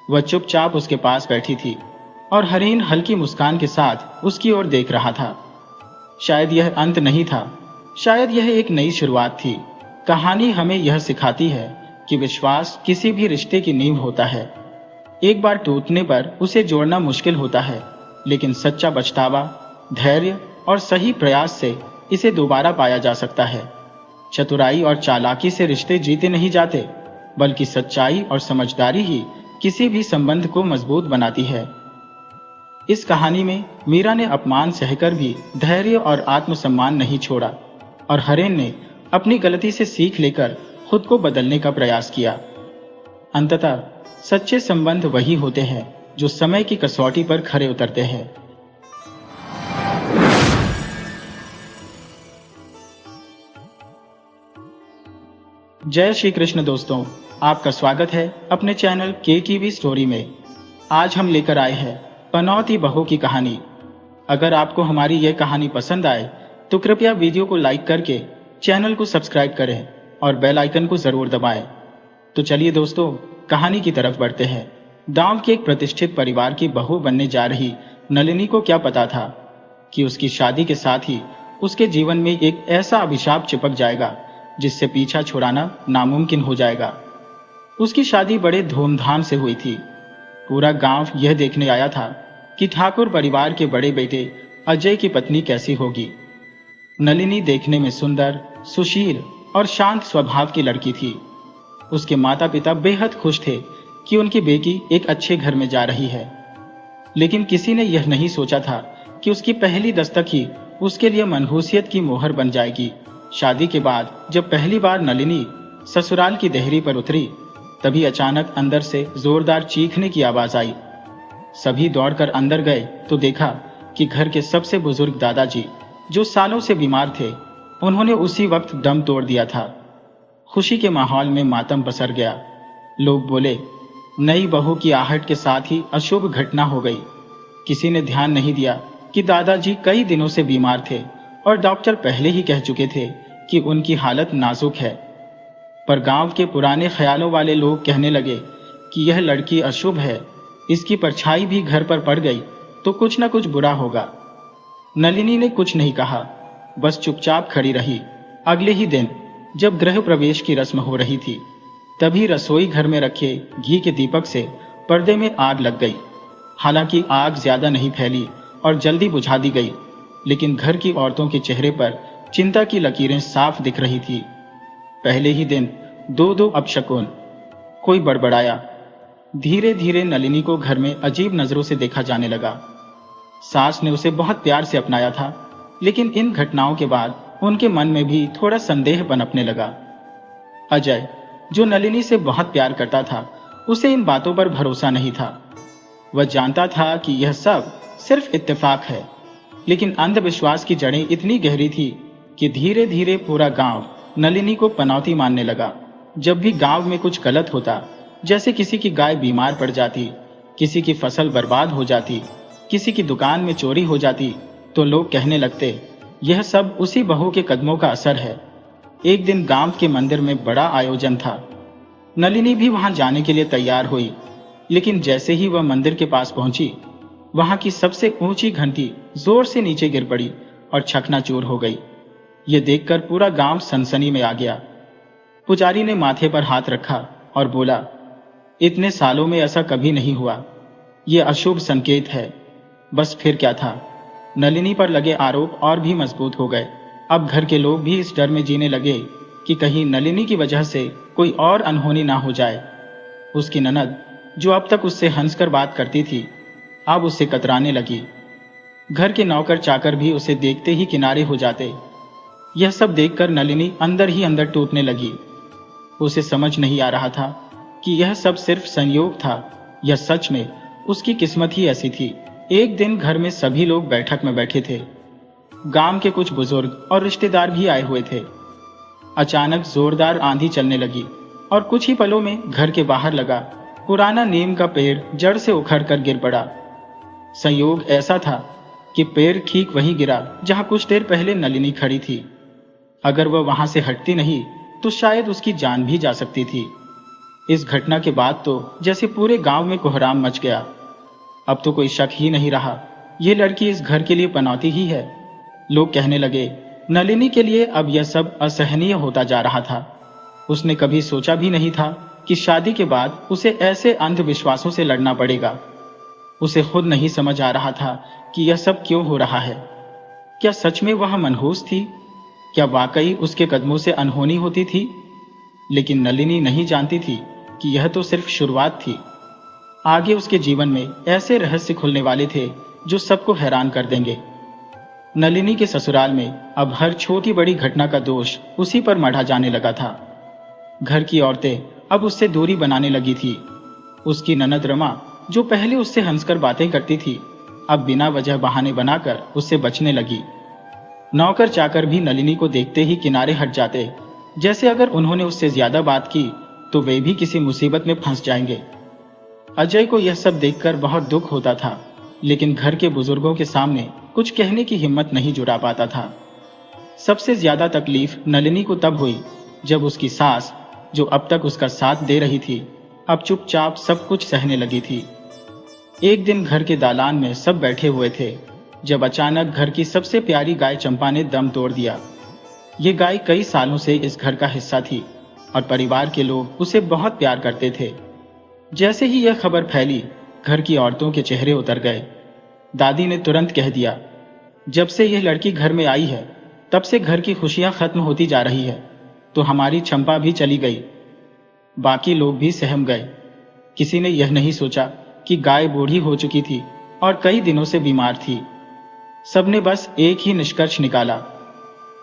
S1: वह चुपचाप उसके पास बैठी थी और हरेन हल्की मुस्कान के साथ उसकी ओर देख रहा था। शायद यह अंत नहीं था, शायद यह एक नई शुरुआत थी। कहानी हमें यह सिखाती है कि विश्वास किसी भी रिश्ते की नींव होता है। एक बार टूटने पर उसे जोड़ना मुश्किल होता है, लेकिन सच्चा पछतावा, धैर्य और सही प्रयास से इसे दोबारा पाया जा सकता है। चतुराई और चालाकी से रिश्ते जीते नहीं जाते, बल्कि सच्चाई और समझदारी ही किसी भी संबंध को मजबूत बनाती है। इस कहानी में मीरा ने अपमान सहकर भी धैर्य और आत्मसम्मान नहीं छोड़ा, और हरेन ने अपनी गलती से सीख लेकर खुद को बदलने का प्रयास किया। अंततः सच्चे संबंध वही होते हैं जो समय की कसौटी पर खरे उतरते हैं। जय श्री कृष्ण दोस्तों, आपका स्वागत है अपने चैनल KTV स्टोरी में। आज हम लेकर आए हैं पनौती बहू की कहानी। अगर आपको हमारी यह कहानी पसंद आए तो कृपया वीडियो को लाइक करके चैनल को सब्सक्राइब करें और बेल आइकन को जरूर दबाएं। तो चलिए दोस्तों, कहानी की तरफ बढ़ते हैं। गांव के एक प्रतिष्ठित परिवार की बहू बनने जा रही नलिनी को क्या पता था कि उसकी शादी के साथ ही उसके जीवन में एक ऐसा अभिशाप चिपक जाएगा जिससे पीछा छुड़ाना नामुमकिन हो जाएगा। उसकी शादी बड़े धूमधाम से हुई थी। पूरा गांव यह देखने आया था कि ठाकुर परिवार के बड़े बेटे अजय की पत्नी कैसी होगी। नलिनी देखने में सुंदर, सुशील और शांत स्वभाव की लड़की थी। उसके माता पिता बेहद खुश थे कि उनकी बेटी एक अच्छे घर में जा रही है, लेकिन किसी ने यह नहीं सोचा था कि उसकी पहली दस्तक ही उसके लिए मनहूसियत की मोहर बन जाएगी। शादी के बाद जब पहली बार नलिनी ससुराल की देहरी पर उतरी, तभी अचानक अंदर से जोरदार चीखने की आवाज आई। सभी दौड़कर अंदर गए तो देखा कि घर के सबसे बुजुर्ग दादाजी, जो सालों से बीमार थे, उन्होंने उसी वक्त दम तोड़ दिया था। खुशी के माहौल में मातम पसर गया। लोग बोले, नई बहू की आहट के साथ ही अशुभ घटना हो गई। किसी ने ध्यान नहीं दिया कि दादाजी कई दिनों से बीमार थे और डॉक्टर पहले ही कह चुके थे कि उनकी हालत नाजुक है। पर गांव के पुराने ख्यालों वाले लोग कहने लगे कि यह लड़की अशुभ है, इसकी परछाई भी घर पर पड़ गई तो कुछ न कुछ बुरा होगा। नलिनी ने कुछ नहीं कहा, बस चुपचाप खड़ी रही। अगले ही दिन जब गृह प्रवेश की रस्म हो रही थी, तभी रसोई घर में रखे घी के दीपक से पर्दे में आग लग गई। हालांकि आग ज्यादा नहीं फैली और जल्दी बुझा दी गई, लेकिन घर की औरतों के चेहरे पर चिंता की लकीरें साफ दिख रही थी। पहले ही दिन दो अपशकुन। कोई बड़बड़ाया। धीरे धीरे नलिनी को घर में अजीब नजरों से देखा जाने लगा। सास ने उसे बहुत प्यार से अपनाया था, लेकिन इन घटनाओं के बाद उनके मन में भी थोड़ा संदेह पनपने लगा। अजय, जो नलिनी से बहुत प्यार करता था, उसे इन बातों पर भरोसा नहीं था। वह जानता था कि यह सब सिर्फ इत्तेफाक है, लेकिन अंधविश्वास की जड़ें इतनी गहरी थी कि धीरे धीरे पूरा गांव नलिनी को पनौती मानने लगा। जब भी गांव में कुछ गलत होता, जैसे किसी की गाय बीमार पड़ जाती, किसी की फसल बर्बाद हो जाती, किसी की दुकान में चोरी हो जाती, तो लोग कहने लगते, यह सब उसी बहू के कदमों का असर है। एक दिन गांव के मंदिर में बड़ा आयोजन था। नलिनी भी वहां जाने के लिए तैयार हुई, लेकिन जैसे ही वह मंदिर के पास पहुंची, वहां की सबसे ऊंची घंटी जोर से नीचे गिर पड़ी और चकनाचूर हो गई। यह देखकर पूरा गांव सनसनी में आ गया। पुजारी ने माथे पर हाथ रखा और बोला, इतने सालों में ऐसा कभी नहीं हुआ। यह अशुभ संकेत है। बस फिर क्या था, नलिनी पर लगे आरोप और भी मजबूत हो गए। अब घर के लोग भी इस डर में जीने लगे कि कहीं नलिनी की वजह से कोई और अनहोनी ना हो जाए। उसकी ननद, जो अब तक उससे हंसकर बात करती थी, अब उससे कतराने लगी। घर के नौकर चाकर भी उसे देखते ही किनारे हो जाते। यह सब देखकर नलिनी अंदर ही अंदर टूटने लगी। उसे समझ नहीं आ रहा था कि यह सब सिर्फ संयोग था या सच में उसकी किस्मत ही ऐसी थी। एक दिन घर में सभी लोग बैठक में बैठे थे। गांव के कुछ बुजुर्ग और रिश्तेदार भी आए हुए थे। अचानक जोरदार आंधी चलने लगी और कुछ ही पलों में घर के बाहर लगा पुराना नीम का पेड़ जड़ से उखड़कर गिर पड़ा। संयोग ऐसा था कि पेड़ ठीक वहीं गिरा जहां कुछ देर पहले नलिनी खड़ी थी। अगर वह वहां से हटती नहीं तो शायद उसकी जान भी जा सकती थी। इस घटना के बाद तो जैसे पूरे गांव में कोहराम मच गया। अब तो कोई शक ही नहीं रहा, ये लड़की इस घर के लिए पनौती ही है। लोग कहने लगे नलिनी के लिए अब यह सब असहनीय होता जा रहा था। उसने कभी सोचा भी नहीं था कि शादी के बाद उसे ऐसे अंधविश्वासों से लड़ना पड़ेगा। उसे खुद नहीं समझ आ रहा था कि यह सब क्यों हो रहा है। क्या सच में वह मनहूस थी? क्या वाकई उसके कदमों से अनहोनी होती थी? लेकिन नलिनी नहीं जानती थी कि यह तो सिर्फ शुरुआत थी। आगे उसके जीवन में ऐसे रहस्य खुलने वाले थे जो सबको हैरान कर देंगे। नलिनी के ससुराल में अब हर छोटी बड़ी घटना का दोष उसी पर मढ़ा जाने लगा था। घर की औरतें अब उससे दूरी बनाने लगी थी। उसकी ननद रमा, जो पहले उससे हंसकर बातें करती थी, अब बिना वजह बहाने बनाकर उससे बचने लगी। नौकर चाकर भी नलिनी को देखते ही किनारे हट जाते, जैसे अगर उन्होंने उससे ज्यादा बात की तो वे भी किसी मुसीबत में फंस जाएंगे। अजय को यह सब देखकर बहुत दुख होता था, लेकिन घर के बुजुर्गों के सामने कुछ कहने की हिम्मत नहीं जुटा पाता था। सबसे ज्यादा तकलीफ नलिनी को तब हुई जब उसकी सास, जो अब तक उसका साथ दे रही थी, अब चुपचाप सब कुछ सहने लगी थी। एक दिन घर के दालान में सब बैठे हुए थे जब अचानक घर की सबसे प्यारी गाय चंपा ने दम तोड़ दिया। ये गाय कई सालों से इस घर का हिस्सा थी और परिवार के लोग उसे बहुत प्यार करते थे। जैसे ही यह खबर फैली, घर की औरतों के चेहरे उतर गए। दादी ने तुरंत कह दिया, जब से यह लड़की घर में आई है तब से घर की खुशियां खत्म होती जा रही है, तो हमारी चंपा भी चली गई। बाकी लोग भी सहम गए। किसी ने यह नहीं सोचा कि गाय बूढ़ी हो चुकी थी और कई दिनों से बीमार थी। सबने बस एक ही निष्कर्ष निकाला,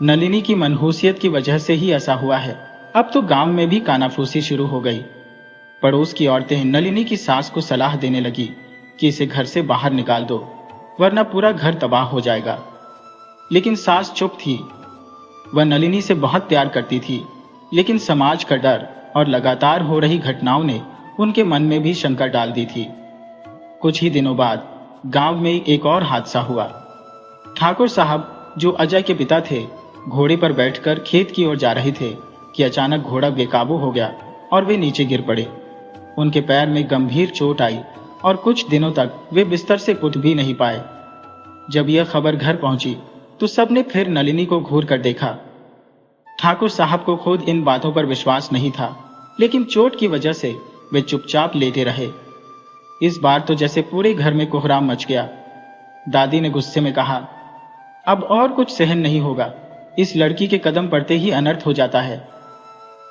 S1: नलिनी की मनहूसियत की वजह से ही ऐसा हुआ है। अब तो गांव में भी कानाफूसी शुरू हो गई। पड़ोस की औरतें नलिनी की सास को सलाह देने लगी कि इसे घर से बाहर निकाल दो, वरना पूरा घर तबाह हो जाएगा। लेकिन सास चुप थी। वह नलिनी से बहुत प्यार करती थी, लेकिन समाज का डर और लगातार हो रही घटनाओं ने उनके मन में भी शंका डाल दी थी। कुछ ही दिनों बाद गांव में एक और हादसा हुआ। ठाकुर साहब, जो अजय के पिता थे, घोड़े पर बैठकर खेत की ओर जा रहे थे कि अचानक घोड़ा बेकाबू हो गया और वे नीचे गिर पड़े। उनके पैर में गंभीर चोट आई और कुछ दिनों तक वे बिस्तर से उठ भी नहीं पाए। जब यह खबर घर पहुंची तो सबने फिर नलिनी को घूर कर देखा। ठाकुर साहब को खुद इन बातों पर विश्वास नहीं था, लेकिन चोट की वजह से वे चुपचाप लेटे रहे। इस बार तो जैसे पूरे घर में कोहराम मच गया। दादी ने गुस्से में कहा, अब और कुछ सहन नहीं होगा, इस लड़की के कदम पड़ते ही अनर्थ हो जाता है।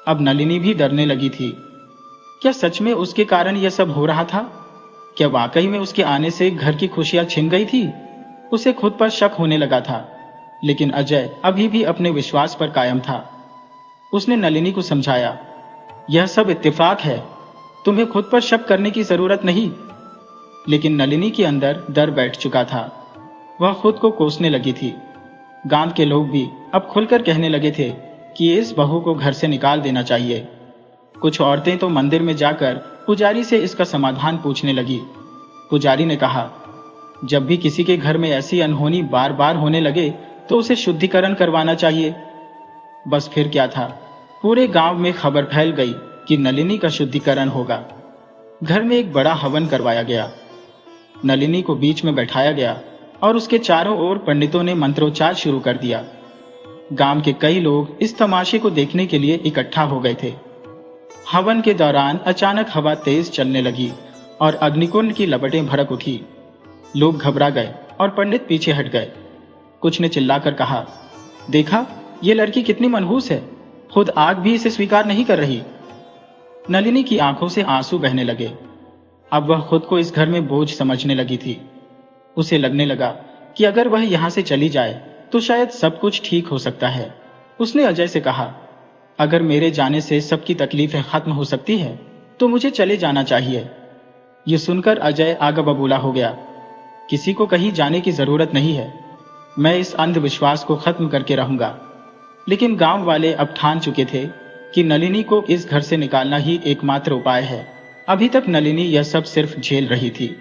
S1: अब नलिनी भी डरने लगी थी। क्या सच में उसके कारण यह सब हो रहा था? क्या वाकई में उसके आने से घर की खुशियां छिन गई थी? उसे खुद पर शक होने लगा था, लेकिन अजय अभी भी अपने विश्वास पर कायम था। उसने नलिनी को समझाया, यह सब इत्तेफाक है, तुम्हें खुद पर शक करने की जरूरत नहीं। लेकिन नलिनी के अंदर डर बैठ चुका था। वह खुद को कोसने लगी थी। गांव के लोग भी अब खुलकर कहने लगे थे कि इस बहू को घर से निकाल देना चाहिए। कुछ औरतें तो मंदिर में जाकर पुजारी से इसका समाधान पूछने लगी। पुजारी ने कहा, जब भी किसी के घर में ऐसी अनहोनी बार बार होने लगे तो उसे शुद्धिकरण करवाना चाहिए। बस फिर क्या था, पूरे गांव में खबर फैल गई कि नलिनी का शुद्धिकरण होगा। घर में एक बड़ा हवन करवाया गया। नलिनी को बीच में बैठाया गया और उसके चारों ओर पंडितों ने मंत्रोच्चार शुरू कर दिया। गांव के कई लोग इस तमाशे को देखने के लिए इकट्ठा हो गए थे। हवन के दौरान अचानक हवा तेज चलने लगी और अग्निकुंड की लपटें भड़क उठी। लोग घबरा गए और पंडित पीछे हट गए। कुछ ने चिल्लाकर कहा, देखा, ये लड़की कितनी मनहूस है, खुद आग भी इसे स्वीकार नहीं कर रही। नलिनी की आंखों से आंसू बहने लगे। अब वह खुद को इस घर में बोझ समझने लगी थी। उसे लगने लगा कि अगर वह यहां से चली जाए तो शायद सब कुछ ठीक हो सकता है। उसने अजय से कहा, अगर मेरे जाने से सबकी तकलीफें खत्म हो सकती है तो मुझे चले जाना चाहिए। ये सुनकर अजय आगा बबूला हो गया, किसी को कहीं जाने की जरूरत नहीं है, मैं इस अंधविश्वास को खत्म करके रहूंगा। लेकिन गांव वाले अब ठान चुके थे कि नलिनी को इस घर से निकालना ही एकमात्र उपाय है। अभी तक नलिनी यह सब सिर्फ झेल रही थी,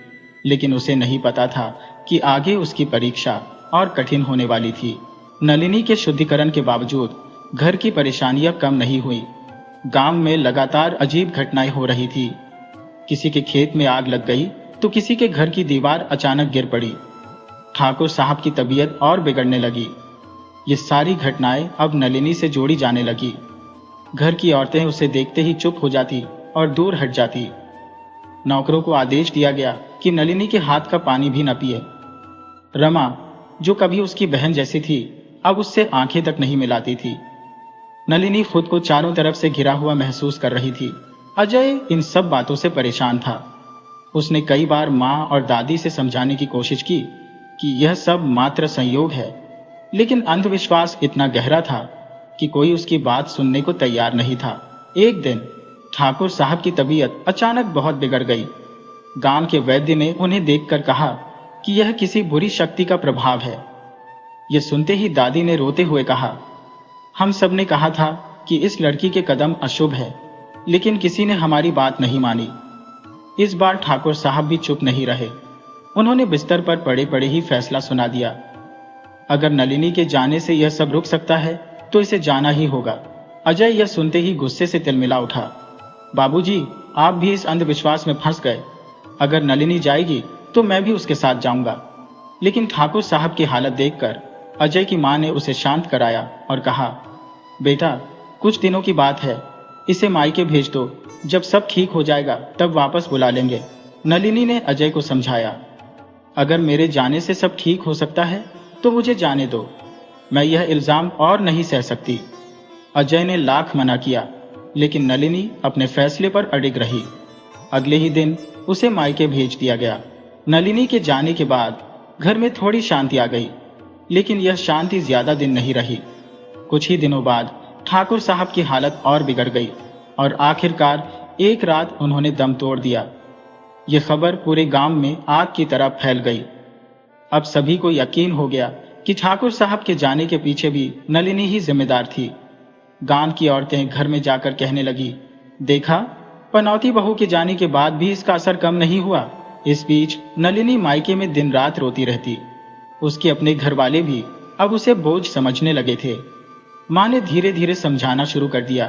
S1: लेकिन उसे नहीं पता था कि आगे उसकी परीक्षा और कठिन होने वाली थी। नलिनी के शुद्धिकरण के बावजूद घर की परेशानियां कम नहीं हुई। गांव में लगातार अजीब घटनाएं हो रही थी। किसी के खेत में आग लग गई तो किसी के घर की दीवार अचानक गिर पड़ी। ठाकुर साहब की तबीयत और बिगड़ने लगी। ये सारी घटनाएं अब नलिनी से जोड़ी जाने लगी। घर की औरतें उसे देखते ही चुप हो जाती और दूर हट जाती। नौकरों को आदेश दिया गया कि नलिनी के हाथ का पानी भी न पिए। रमा, जो कभी उसकी बहन जैसी थी, अब उससे आंखें तक नहीं मिलाती थी। नलिनी खुद को चारों तरफ से घिरा हुआ महसूस कर रही थी। अजय इन सब बातों से परेशान था। उसने कई बार माँ और दादी से समझाने की कोशिश की कि यह सब मात्र संयोग है, लेकिन अंधविश्वास इतना गहरा था कि कोई उसकी बात सुनने को तैयार नहीं था। एक दिन ठाकुर साहब की तबीयत अचानक बहुत बिगड़ गई। गांव के वैद्य ने उन्हें देखकर कहा कि यह किसी बुरी शक्ति का प्रभाव है। यह सुनते ही दादी ने रोते हुए कहा, हम सब ने कहा था कि इस लड़की के कदम अशुभ है, लेकिन किसी ने हमारी बात नहीं मानी। इस बार ठाकुर साहब भी चुप नहीं रहे। उन्होंने बिस्तर पर पड़े पड़े ही फैसला सुना दिया। अगर नलिनी के जाने से यह सब रुक सकता है तो इसे जाना ही होगा। अजय यह सुनते ही गुस्से से तिलमिला उठा। बाबूजी, आप भी इस अंधविश्वास में फंस गए। अगर नलिनी जाएगी तो मैं भी उसके साथ जाऊंगा। लेकिन ठाकुर साहब की हालत देखकर अजय की मां ने उसे शांत कराया और कहा, बेटा, कुछ दिनों की बात है, इसे मायके भेज दो। जब सब ठीक हो जाएगा तब वापस बुला लेंगे। नलिनी ने अजय को समझाया, अगर मेरे जाने से सब ठीक हो सकता है तो मुझे जाने दो, मैं यह इल्जाम और नहीं सह सकती। अजय ने लाख मना किया, लेकिन नलिनी अपने फैसले पर अडिग रही। अगले ही दिन उसे मायके भेज दिया गया। नलिनी के जाने के बाद घर में थोड़ी शांति आ गई, लेकिन यह शांति ज्यादा दिन नहीं रही। कुछ ही दिनों बाद ठाकुर साहब की हालत और बिगड़ गई और आखिरकार एक रात उन्होंने दम तोड़ दिया। यह खबर पूरे गांव में आग की तरह फैल गई। अब सभी को यकीन हो गया कि ठाकुर साहब के जाने के पीछे भी नलिनी ही जिम्मेदार थी। गांव की औरतें घर में जाकर कहने लगी, देखा, पनौती बहू के जाने के बाद भी इसका असर कम नहीं हुआ। इस बीच नलिनी मायके में दिन रात रोती रहती। उसके अपने घर वाले भी अब उसे बोझ समझने लगे थे। मां ने धीरे धीरे समझाना शुरू कर दिया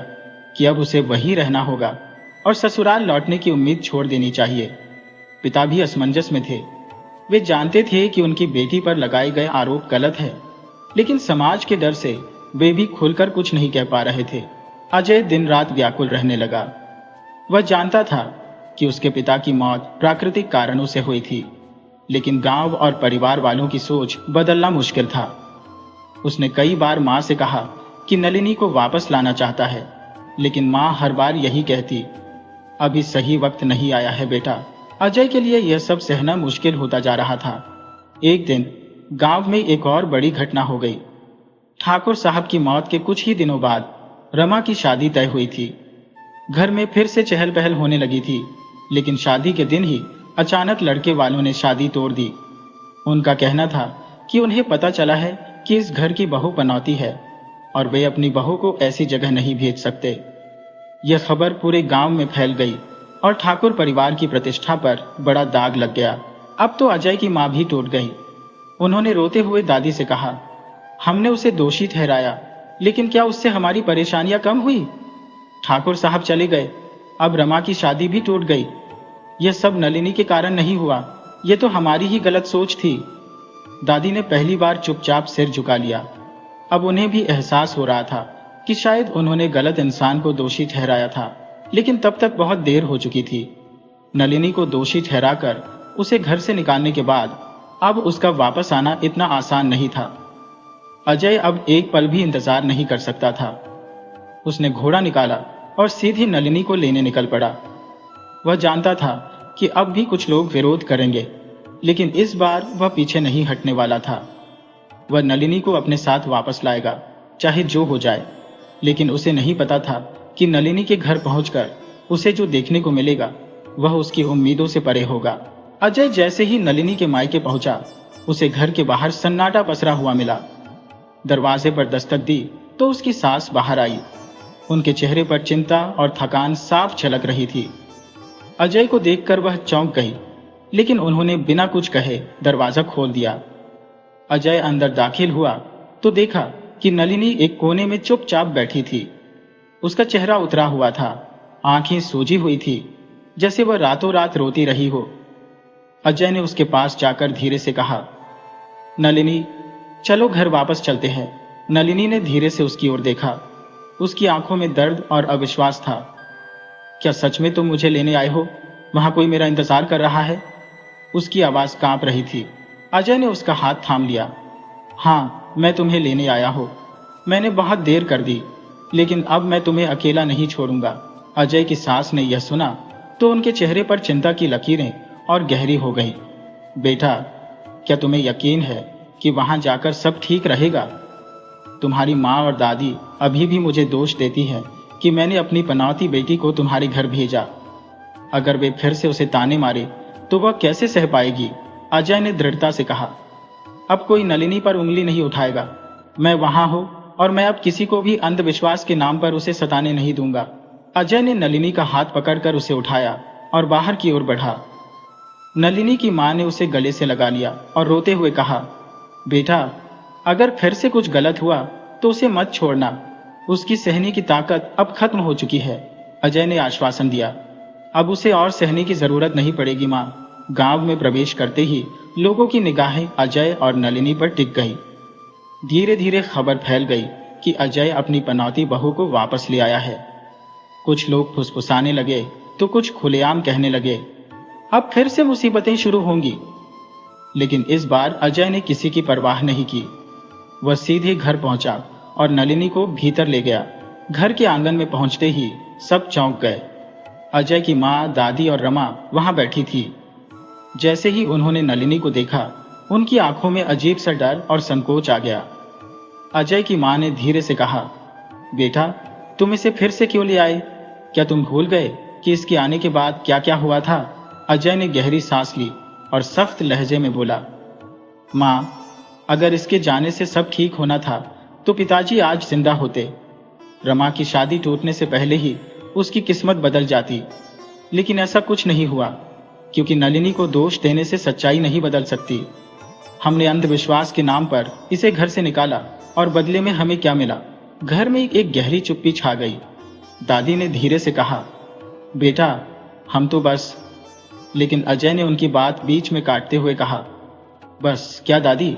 S1: कि अब उसे वहीं रहना होगा और ससुराल लौटने की उम्मीद छोड़ देनी चाहिए। पिता भी असमंजस में थे। वे जानते थे कि उनकी बेटी पर लगाए गए आरोप गलत है, लेकिन समाज के डर से वे भी खुलकर कुछ नहीं कह पा रहे थे। अजय दिन रात व्याकुल रहने लगा। वह जानता था कि उसके पिता की मौत प्राकृतिक कारणों से हुई थी, लेकिन गांव और परिवार वालों की सोच बदलना मुश्किल था। उसने कई बार मां से कहा कि नलिनी को वापस लाना चाहता है, लेकिन मां हर बार यही कहती, अभी सही वक्त नहीं आया है बेटा। अजय के लिए यह सब सहना मुश्किल होता जा रहा था। एक दिन गांव में एक और बड़ी घटना हो गई। ठाकुर साहब की मौत के कुछ ही दिनों बाद रमा की शादी तय हुई थी। घर में फिर से चहल पहल होने लगी थी, लेकिन शादी के दिन ही अचानक लड़के वालों ने शादी तोड़ दी। उनका कहना था कि उन्हें पता चला है कि इस घर की बहू पनौती है और वे अपनी बहू को ऐसी जगह नहीं भेज सकते। यह खबर पूरे गांव में फैल गई और ठाकुर परिवार की प्रतिष्ठा पर बड़ा दाग लग गया। अब तो अजय की मां भी टूट गई। उन्होंने रोते हुए दादी से कहा, हमने उसे दोषी ठहराया, लेकिन क्या उससे हमारी परेशानियां कम हुई? ठाकुर साहब चले गए, अब रमा की शादी भी टूट गई। यह सब नलिनी के कारण नहीं हुआ, यह तो हमारी ही गलत सोच थी। दादी ने पहली बार चुपचाप सिर झुका लिया। अब उन्हें भी एहसास हो रहा था कि शायद उन्होंने गलत इंसान को दोषी ठहराया था, लेकिन तब तक बहुत देर हो चुकी थी। नलिनी को दोषी ठहराकर उसे घर से निकालने के बाद अब उसका वापस आना इतना आसान नहीं था। अजय अब एक पल भी इंतजार नहीं कर सकता था। उसने घोड़ा निकाला और सीधी नलिनी को लेने निकल पड़ा। वह जानता था कि अब भी कुछ लोग विरोध करेंगे, लेकिन इस बार वह पीछे नहीं हटने वाला था। वह नलिनी को अपने साथ वापस लाएगा। चाहे जो हो जाए। लेकिन उसे नहीं पता था कि नलिनी के घर पहुंचकर उसे जो देखने को मिलेगा वह उसकी उम्मीदों से परे होगा। अजय जैसे ही नलिनी के मायके पहुंचा, उसे घर के बाहर सन्नाटा पसरा हुआ मिला। दरवाजे पर दस्तक दी तो उसकी सास बाहर आई। उनके चेहरे पर चिंता और थकान साफ झलक रही थी। अजय को देखकर वह चौंक गई, लेकिन उन्होंने बिना कुछ कहे दरवाजा खोल दिया। अजय अंदर दाखिल हुआ तो देखा कि नलिनी एक कोने में चुपचाप बैठी थी। उसका चेहरा उतरा हुआ था, आंखें सूजी हुई थी, जैसे वह रातों रात रोती रही हो। अजय ने उसके पास जाकर धीरे से कहा, नलिनी, चलो घर वापस चलते हैं। नलिनी ने धीरे से उसकी ओर देखा। उसकी आंखों में दर्द और अविश्वास था। क्या सच में तुम मुझे लेने आए हो? वहां कोई मेरा इंतजार कर रहा है? उसकी आवाज कांप रही थी। अजय ने उसका हाथ थाम लिया। हाँ, मैं तुम्हें लेने आया हूं। मैंने बहुत देर कर दी, लेकिन अब मैं तुम्हें अकेला नहीं छोड़ूंगा। अजय की सास ने यह सुना तो उनके चेहरे पर चिंता की लकीरें और गहरी हो गई। बेटा, क्या तुम्हें यकीन है कि वहां जाकर सब ठीक रहेगा? तुम्हारी माँ और दादी अभी भी मुझे दोष देती है कि मैंने अपनी पनौती बेटी को तुम्हारे घर भेजा। अगर वे फिर से उसे ताने मारे तो वह कैसे सह पाएगी? अजय ने दृढ़ता से कहा। अब कोई नलिनी पर उंगली नहीं उठाएगा। मैं वहां हूं और मैं अब किसी को भी अंधविश्वास के नाम पर उसे सताने नहीं दूंगा। अजय ने नलिनी का हाथ पकड़कर उसे उठाया और बाहर की ओर बढ़ा। नलिनी की मां ने उसे गले से लगा लिया और रोते हुए कहा, बेटा, अगर फिर से कुछ गलत हुआ तो उसे मत छोड़ना। उसकी सहने की ताकत अब खत्म हो चुकी है। अजय ने आश्वासन दिया। अब उसे और सहने की जरूरत नहीं पड़ेगी मां। गांव में प्रवेश करते ही लोगों की निगाहें अजय और नलिनी पर टिक गई। धीरे धीरे खबर फैल गई कि अजय अपनी पनौती बहू को वापस ले आया है। कुछ लोग फुसफुसाने लगे तो कुछ खुलेआम कहने लगे, अब फिर से मुसीबतें शुरू होंगी। लेकिन इस बार अजय ने किसी की परवाह नहीं की। वह सीधे घर पहुंचा और नलिनी को भीतर ले गया। घर के आंगन में पहुंचते ही सब चौंक गए। अजय की मां, दादी और रमा वहां बैठी थी। जैसे ही उन्होंने नलिनी को देखा, उनकी आंखों में अजीब सा डर और संकोच आ गया। अजय की मां ने धीरे से कहा, बेटा, तुम इसे फिर से क्यों ले आए? क्या तुम भूल गए कि इसके आने के बाद क्या क्या हुआ था? अजय ने गहरी सांस ली और सख्त लहजे में बोला, मां, अगर इसके जाने से सब ठीक होना था तो पिताजी आज जिंदा होते। रमा की शादी टूटने से पहले ही उसकी किस्मत बदल जाती। लेकिन ऐसा कुछ नहीं हुआ, क्योंकि नलिनी को दोष देने से सच्चाई नहीं बदल सकती। हमने अंधविश्वास के नाम पर इसे घर से निकाला और बदले में हमें क्या मिला? घर में एक गहरी चुप्पी छा गई। दादी ने धीरे से कहा, बेटा, हम तो बस। लेकिन अजय ने उनकी बात बीच में काटते हुए कहा, बस क्या दादी?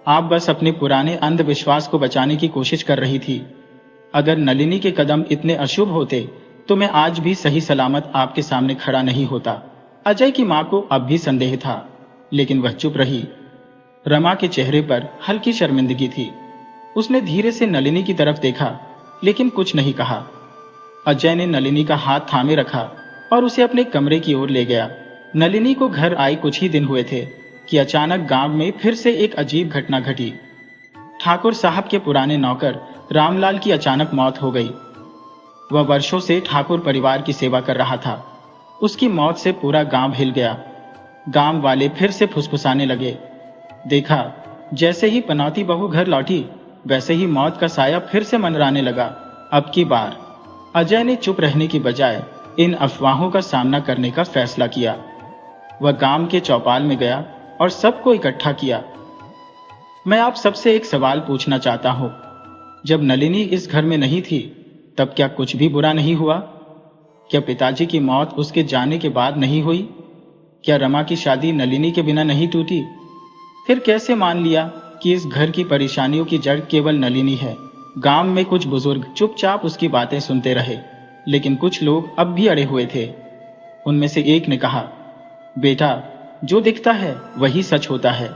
S1: आप बस अपने पुराने अंधविश्वास को बचाने की कोशिश कर रही थी। अगर नलिनी के कदम इतने अशुभ होते तो मैं आज भी सही सलामत आपके सामने खड़ा नहीं होता। अजय की मां को अब भी संदेह था, लेकिन वह चुप रही। रमा के चेहरे पर हल्की शर्मिंदगी थी। उसने धीरे से नलिनी की तरफ देखा, लेकिन कुछ नहीं कहा। अजय ने नलिनी का हाथ थामे रखा और उसे अपने कमरे की ओर ले गया। नलिनी को घर आए कुछ ही दिन हुए थे कि अचानक गांव में फिर से एक अजीब घटना घटी। ठाकुर साहब के पुराने नौकर रामलाल की अचानक मौत हो गई। वह वर्षों से ठाकुर परिवार की सेवा कर रहा था। उसकी मौत से पूरा गांव हिल गया। गांव वाले फिर से फुसफुसाने लगे। देखा, जैसे ही पनौती बहू घर लौटी, वैसे ही मौत का साया फिर से मंडराने लगा। अब की बार अजय ने चुप रहने की बजाय इन अफवाहों का सामना करने का फैसला किया। वह गांव के चौपाल में गया और सबको इकट्ठा किया। मैं आप सबसे एक सवाल पूछना चाहता हूं। जब नलिनी इस घर में नहीं थी, तब क्या कुछ भी बुरा नहीं हुआ? क्या पिताजी की मौत उसके जाने के बाद नहीं हुई? क्या रमा की शादी नलिनी के बिना नहीं टूटी? फिर कैसे मान लिया कि इस घर की परेशानियों की जड़ केवल नलिनी है? गांव में कुछ बुजुर्ग चुपचाप उसकी बातें सुनते रहे, लेकिन कुछ लोग अब भी अड़े हुए थे। उनमें से एक ने कहा, बेटा, जो दिखता है वही सच होता है।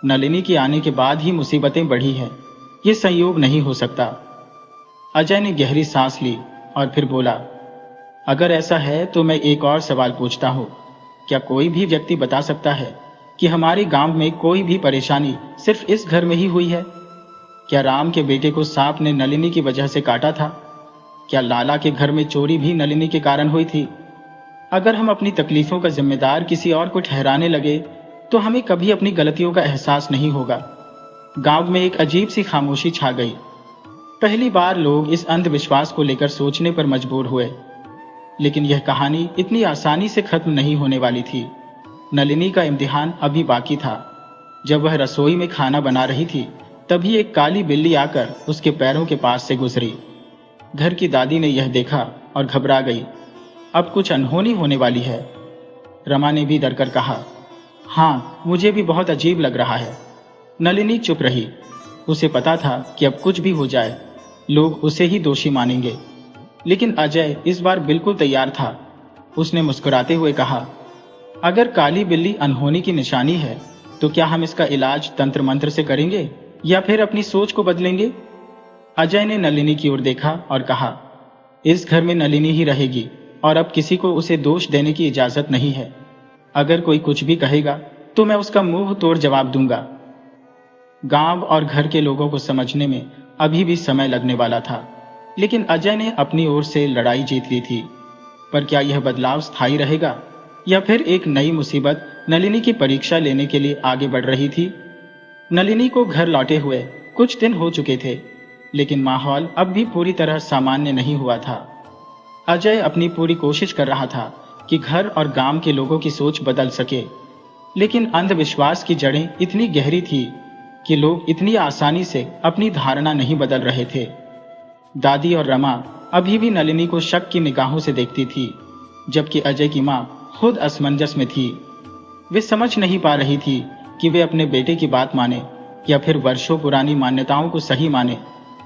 S1: नलिनी के आने के बाद ही मुसीबतें बढ़ी हैं। ये संयोग नहीं हो सकता। अजय ने गहरी सांस ली और फिर बोला, अगर ऐसा है तो मैं एक और सवाल पूछता हूँ। क्या कोई भी व्यक्ति बता सकता है कि हमारे गांव में कोई भी परेशानी सिर्फ इस घर में ही हुई है? क्या राम के बेटे को सांप ने नलिनी की वजह से काटा था? क्या लाला के घर में चोरी भी नलिनी के कारण हुई थी? अगर हम अपनी तकलीफों का जिम्मेदार किसी और को ठहराने लगे तो हमें कभी अपनी गलतियों का एहसास नहीं होगा। गांव में एक अजीब सी खामोशी छा गई। पहली बार लोग इस अंधविश्वास को लेकर सोचने पर मजबूर हुए। लेकिन यह कहानी इतनी आसानी से खत्म नहीं होने वाली थी। नलिनी का इम्तिहान अभी बाकी था। जब वह रसोई में खाना बना रही थी, तभी एक काली बिल्ली आकर उसके पैरों के पास से गुजरी। घर की दादी ने यह देखा और घबरा गई। अब कुछ अनहोनी होने वाली है। रमा ने भी डरकर कहा, हाँ, मुझे भी बहुत अजीब लग रहा है। नलिनी चुप रही। उसे पता था कि अब कुछ भी हो जाए, लोग उसे ही दोषी मानेंगे। लेकिन अजय इस बार बिल्कुल तैयार था। उसने मुस्कुराते हुए कहा, अगर काली बिल्ली अनहोनी की निशानी है, तो क्या हम इसका इलाज तंत्र मंत्र से करेंगे या फिर अपनी सोच को बदलेंगे? अजय ने नलिनी की ओर देखा और कहा, इस घर में नलिनी ही रहेगी और अब किसी को उसे दोष देने की इजाजत नहीं है। अगर कोई कुछ भी कहेगा तो मैं उसका मुंह तोड़ जवाब दूंगा। गांव और घर के लोगों को समझने में अभी भी समय लगने वाला था, लेकिन अजय ने अपनी ओर से लड़ाई जीत ली थी। पर क्या यह बदलाव स्थायी रहेगा या फिर एक नई मुसीबत नलिनी की परीक्षा लेने के लिए आगे बढ़ रही थी? नलिनी को घर लौटे हुए कुछ दिन हो चुके थे, लेकिन माहौल अब भी पूरी तरह सामान्य नहीं हुआ था। अजय अपनी पूरी कोशिश कर रहा था कि घर और गांव के लोगों की सोच बदल सके, लेकिन अंधविश्वास की जड़ें इतनी गहरी थी कि लोग इतनी आसानी से अपनी धारणा नहीं बदल रहे थे। दादी और रमा अभी भी नलिनी को शक की निगाहों से देखती थी, जबकि अजय की मां खुद असमंजस में थी। वे समझ नहीं पा रही थी कि वे अपने बेटे की बात माने या फिर वर्षों पुरानी मान्यताओं को सही माने।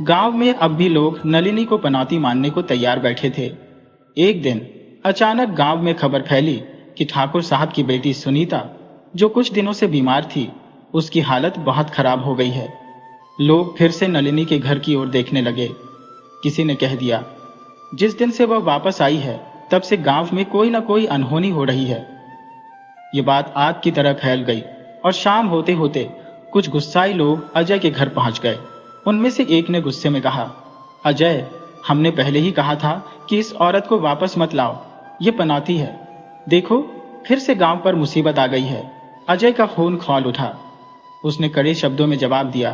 S1: गांव में अब भी लोग नलिनी को पनौती मानने को तैयार बैठे थे। एक दिन अचानक गांव में खबर फैली कि ठाकुर साहब की बेटी सुनीता, जो कुछ दिनों से बीमार थी, उसकी हालत बहुत खराब हो गई है। लोग फिर से नलिनी के घर की ओर देखने लगे। किसी ने कह दिया, जिस दिन से वह वापस आई है, तब से गांव में कोई ना कोई अनहोनी हो रही है। ये बात आग की तरह फैल गई और शाम होते होते कुछ गुस्साई लोग अजय के घर पहुंच गए। उनमें से एक ने गुस्से में कहा, अजय, हमने पहले ही कहा था कि इस औरत को वापस मत लाओ। ये पनौती है। देखो, फिर से गांव पर मुसीबत आ गई है। अजय का खून खौल उठा। उसने कड़े शब्दों में जवाब दिया,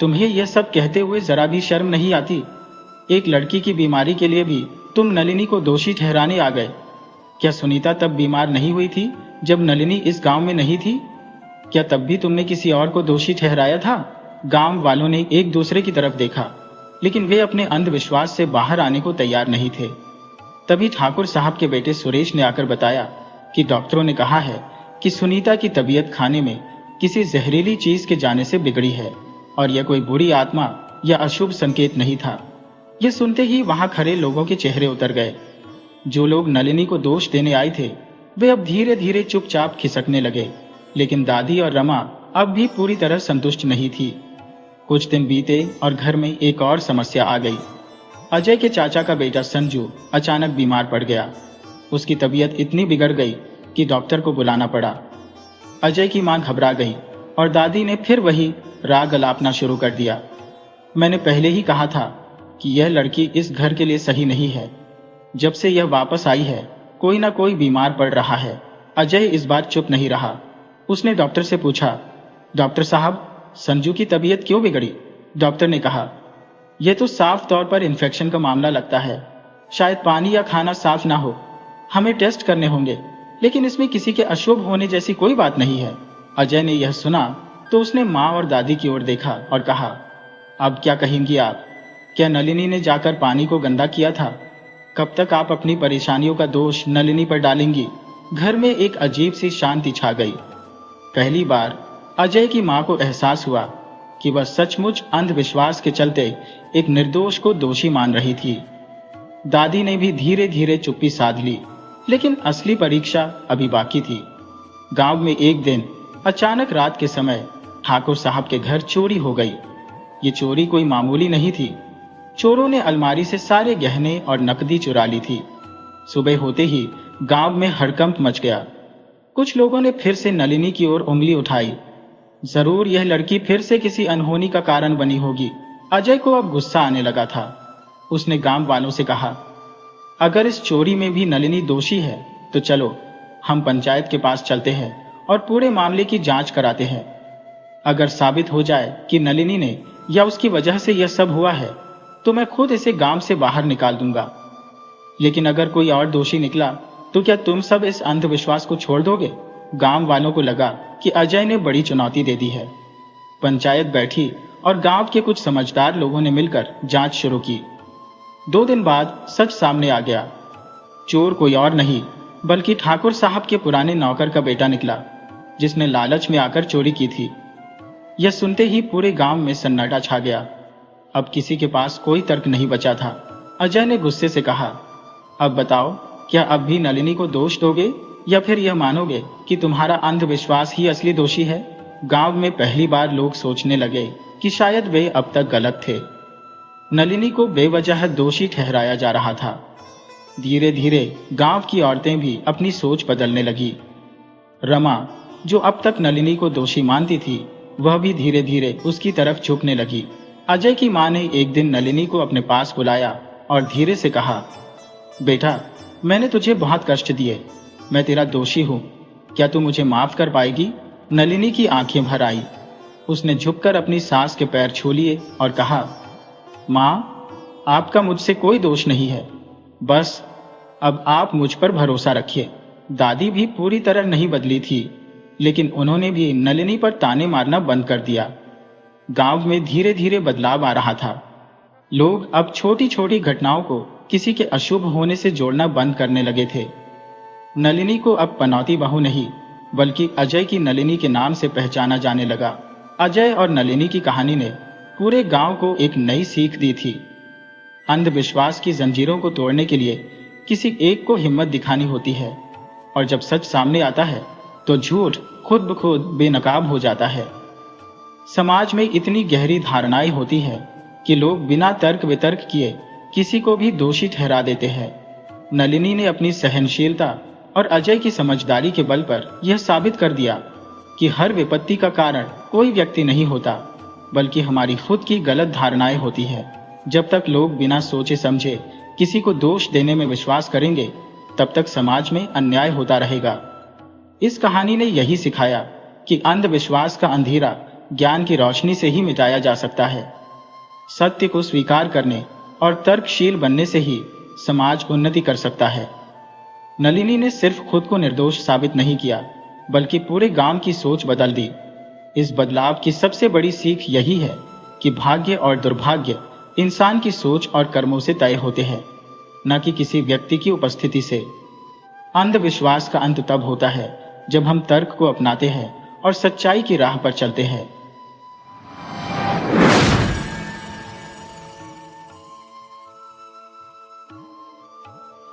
S1: तुम्हें यह सब कहते हुए जरा भी शर्म नहीं आती? एक लड़की की बीमारी के लिए भी तुम नलिनी को दोषी ठहराने आ गए। क्या सुनीता तब बीमार नहीं हुई थी जब नलिनी इस गांव में नहीं थी? क्या तब भी तुमने किसी और को दोषी ठहराया था? गांव वालों ने एक दूसरे की तरफ देखा, लेकिन वे अपने अंधविश्वास से बाहर आने को तैयार नहीं थे। तभी ठाकुर साहब के बेटे सुरेश ने आकर बताया कि डॉक्टरों ने कहा है कि सुनीता की तबीयत खाने में किसी जहरीली चीज के जाने से बिगड़ी है और यह कोई बुरी आत्मा या अशुभ संकेत नहीं था। यह सुनते ही वहां खड़े लोगों के चेहरे उतर गए। जो लोग नलिनी को दोष देने आए थे, वे अब धीरे धीरे चुपचाप खिसकने लगे, लेकिन दादी और रमा अब भी पूरी तरह संतुष्ट नहीं थी। कुछ दिन बीते और घर में एक और समस्या आ गई। अजय के चाचा का बेटा संजू अचानक बीमार पड़ गया। उसकी तबीयत इतनी बिगड़ गई कि डॉक्टर को बुलाना पड़ा। अजय की मां घबरा गई और दादी ने फिर वही राग अलापना शुरू कर दिया। मैंने पहले ही कहा था कि यह लड़की इस घर के लिए सही नहीं है। जब से यह वापस आई है, कोई ना कोई बीमार पड़ रहा है। अजय इस बार चुप नहीं रहा। उसने डॉक्टर से पूछा, डॉक्टर साहब, संजू की तबीयत क्यों बिगड़ी? डॉक्टर ने कहा, यह तो साफ तौर पर इन्फेक्शन का मामला लगता है। शायद पानी या खाना साफ ना हो। हमें टेस्ट करने होंगे, लेकिन इसमें किसी के अशुभ होने जैसी कोई बात नहीं है। अजय ने यह सुना तो उसने माँ और दादी की ओर देखा और कहा, अब क्या कहेंगी आप? क्या नलिनी ने जाकर पानी को गंदा किया था? कब तक आप अपनी परेशानियों का दोष नलिनी पर डालेंगी? घर में एक अजीब सी शांति छा गई। पहली बार अजय की मां को एहसास हुआ कि वह सचमुच अंधविश्वास के चलते एक निर्दोष को दोषी मान रही थी। दादी ने भी धीरे धीरे चुप्पी साध ली, लेकिन असली परीक्षा अभी बाकी थी। गांव में एक दिन अचानक रात के समय ठाकुर साहब के घर चोरी हो गई। ये चोरी कोई मामूली नहीं थी। चोरों ने अलमारी से सारे गहने और नकदी चुरा ली थी। सुबह होते ही गांव में हड़कंप मच गया। कुछ लोगों ने फिर से नलिनी की ओर उंगली उठाई। जरूर यह लड़की फिर से किसी अनहोनी का कारण बनी होगी। अजय को अब गुस्सा आने लगा था। उसने गांव वालों से कहा, अगर इस चोरी में भी नलिनी दोषी है तो चलो हम पंचायत के पास चलते हैं और पूरे मामले की जांच कराते हैं। अगर साबित हो जाए कि नलिनी ने या उसकी वजह से यह सब हुआ है तो मैं खुद इसे गांव से बाहर निकाल दूंगा। लेकिन अगर कोई और दोषी निकला तो क्या तुम सब इस अंधविश्वास को छोड़ दोगे? गांव वालों को लगा कि अजय ने बड़ी चुनौती दे दी है। पंचायत बैठी और गांव के कुछ समझदार लोगों ने मिलकर जांच शुरू की। 2 दिन बाद सच सामने आ गया। चोर कोई और नहीं बल्कि ठाकुर साहब के पुराने नौकर का बेटा निकला, जिसने लालच में आकर चोरी की थी। यह सुनते ही पूरे गांव में सन्नाटा छा गया। अब किसी के पास कोई तर्क नहीं बचा था। अजय ने गुस्से से कहा, अब बताओ, क्या अब भी नलिनी को दोष दोगे या फिर यह मानोगे कि तुम्हारा अंधविश्वास ही असली दोषी है? गांव में पहली बार लोग सोचने लगे कि शायद वे अब तक गलत थे। नलिनी को बेवजह दोषी ठहराया जा रहा था। धीरे धीरे गांव की औरतें भी अपनी सोच बदलने लगी। रमा, जो अब तक नलिनी को दोषी मानती थी, वह भी धीरे धीरे उसकी तरफ झुकने लगी। अजय की मां ने एक दिन नलिनी को अपने पास बुलाया और धीरे से कहा, बेटा, मैंने तुझे बहुत कष्ट दिए, मैं तेरा दोषी हूं, क्या तू मुझे माफ कर पाएगी? नलिनी की आंखें भर आई। उसने झुककर अपनी सास के पैर छू लिए और कहा, मां, आपका मुझसे कोई दोष नहीं है, बस अब आप मुझ पर भरोसा रखिए। दादी भी पूरी तरह नहीं बदली थी, लेकिन उन्होंने भी नलिनी पर ताने मारना बंद कर दिया। गांव में धीरे धीरे बदलाव आ रहा था। लोग अब छोटी छोटी घटनाओं को किसी के अशुभ होने से जोड़ना बंद करने लगे थे। नलिनी को अब पनौती बहू नहीं बल्कि अजय की नलिनी के नाम से पहचाना जाने लगा। अजय और नलिनी की कहानी ने पूरे गांव को एक नई सीख दी थी। अंधविश्वास की जंजीरों को तोड़ने के लिए किसी एक को हिम्मत दिखानी होती है, और जब सच सामने आता है तो झूठ खुद ब खुद बेनकाब हो जाता है। समाज में इतनी गहरी धारणाएं होती हैं कि लोग बिना तर्क वितर्क किए किसी को भी दोषी ठहरा देते हैं। नलिनी ने अपनी सहनशीलता और अजय की समझदारी के बल पर यह साबित कर दिया कि हर विपत्ति का कारण कोई व्यक्ति नहीं होता, बल्कि हमारी खुद की गलत धारणाएं होती है। जब तक लोग बिना सोचे समझे किसी को दोष देने में विश्वास करेंगे, तब तक समाज में अन्याय होता रहेगा। इस कहानी ने यही सिखाया कि अंधविश्वास का अंधेरा ज्ञान की रोशनी से ही मिटाया जा सकता है। सत्य को स्वीकार करने और तर्कशील बनने से ही समाज उन्नति कर सकता है। नलिनी ने सिर्फ खुद को निर्दोष साबित नहीं किया, बल्कि पूरे गांव की सोच बदल दी। इस बदलाव की सबसे बड़ी सीख यही है कि भाग्य और दुर्भाग्य इंसान की सोच और कर्मों से तय होते हैं, न कि किसी व्यक्ति की उपस्थिति से। अंधविश्वास का अंत तब होता है जब हम तर्क को अपनाते हैं और सच्चाई की राह पर चलते हैं।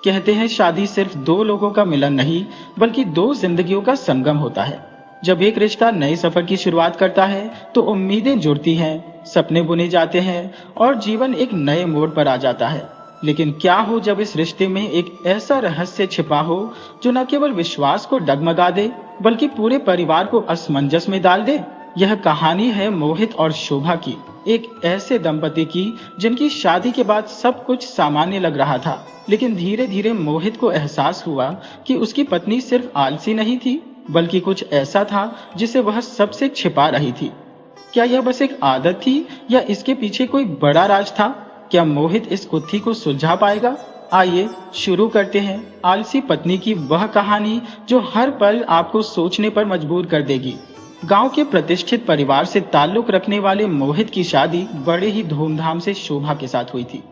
S1: कहते हैं शादी सिर्फ 2 लोगों का मिलन नहीं बल्कि 2 जिंदगियों का संगम होता है। जब एक रिश्ता नए सफर की शुरुआत करता है तो उम्मीदें जुड़ती हैं, सपने बुने जाते हैं और जीवन एक नए मोड़ पर आ जाता है। लेकिन क्या हो जब इस रिश्ते में एक ऐसा रहस्य छिपा हो जो न केवल विश्वास को डगमगा दे बल्कि पूरे परिवार को असमंजस में डाल दे? यह कहानी है मोहित और शोभा की, एक ऐसे दंपति की जिनकी शादी के बाद सब कुछ सामान्य लग रहा था, लेकिन धीरे धीरे मोहित को एहसास हुआ कि उसकी पत्नी सिर्फ आलसी नहीं थी बल्कि कुछ ऐसा था जिसे वह सबसे छिपा रही थी। क्या यह बस एक आदत थी या इसके पीछे कोई बड़ा राज था? क्या मोहित इस गुत्थी को सुलझा पाएगा? आइए शुरू करते हैं आलसी पत्नी की वह कहानी जो हर पल आपको सोचने पर मजबूर कर देगी। गांव के प्रतिष्ठित परिवार से ताल्लुक रखने वाले मोहित की शादी बड़े ही धूमधाम से शोभा के साथ हुई थी।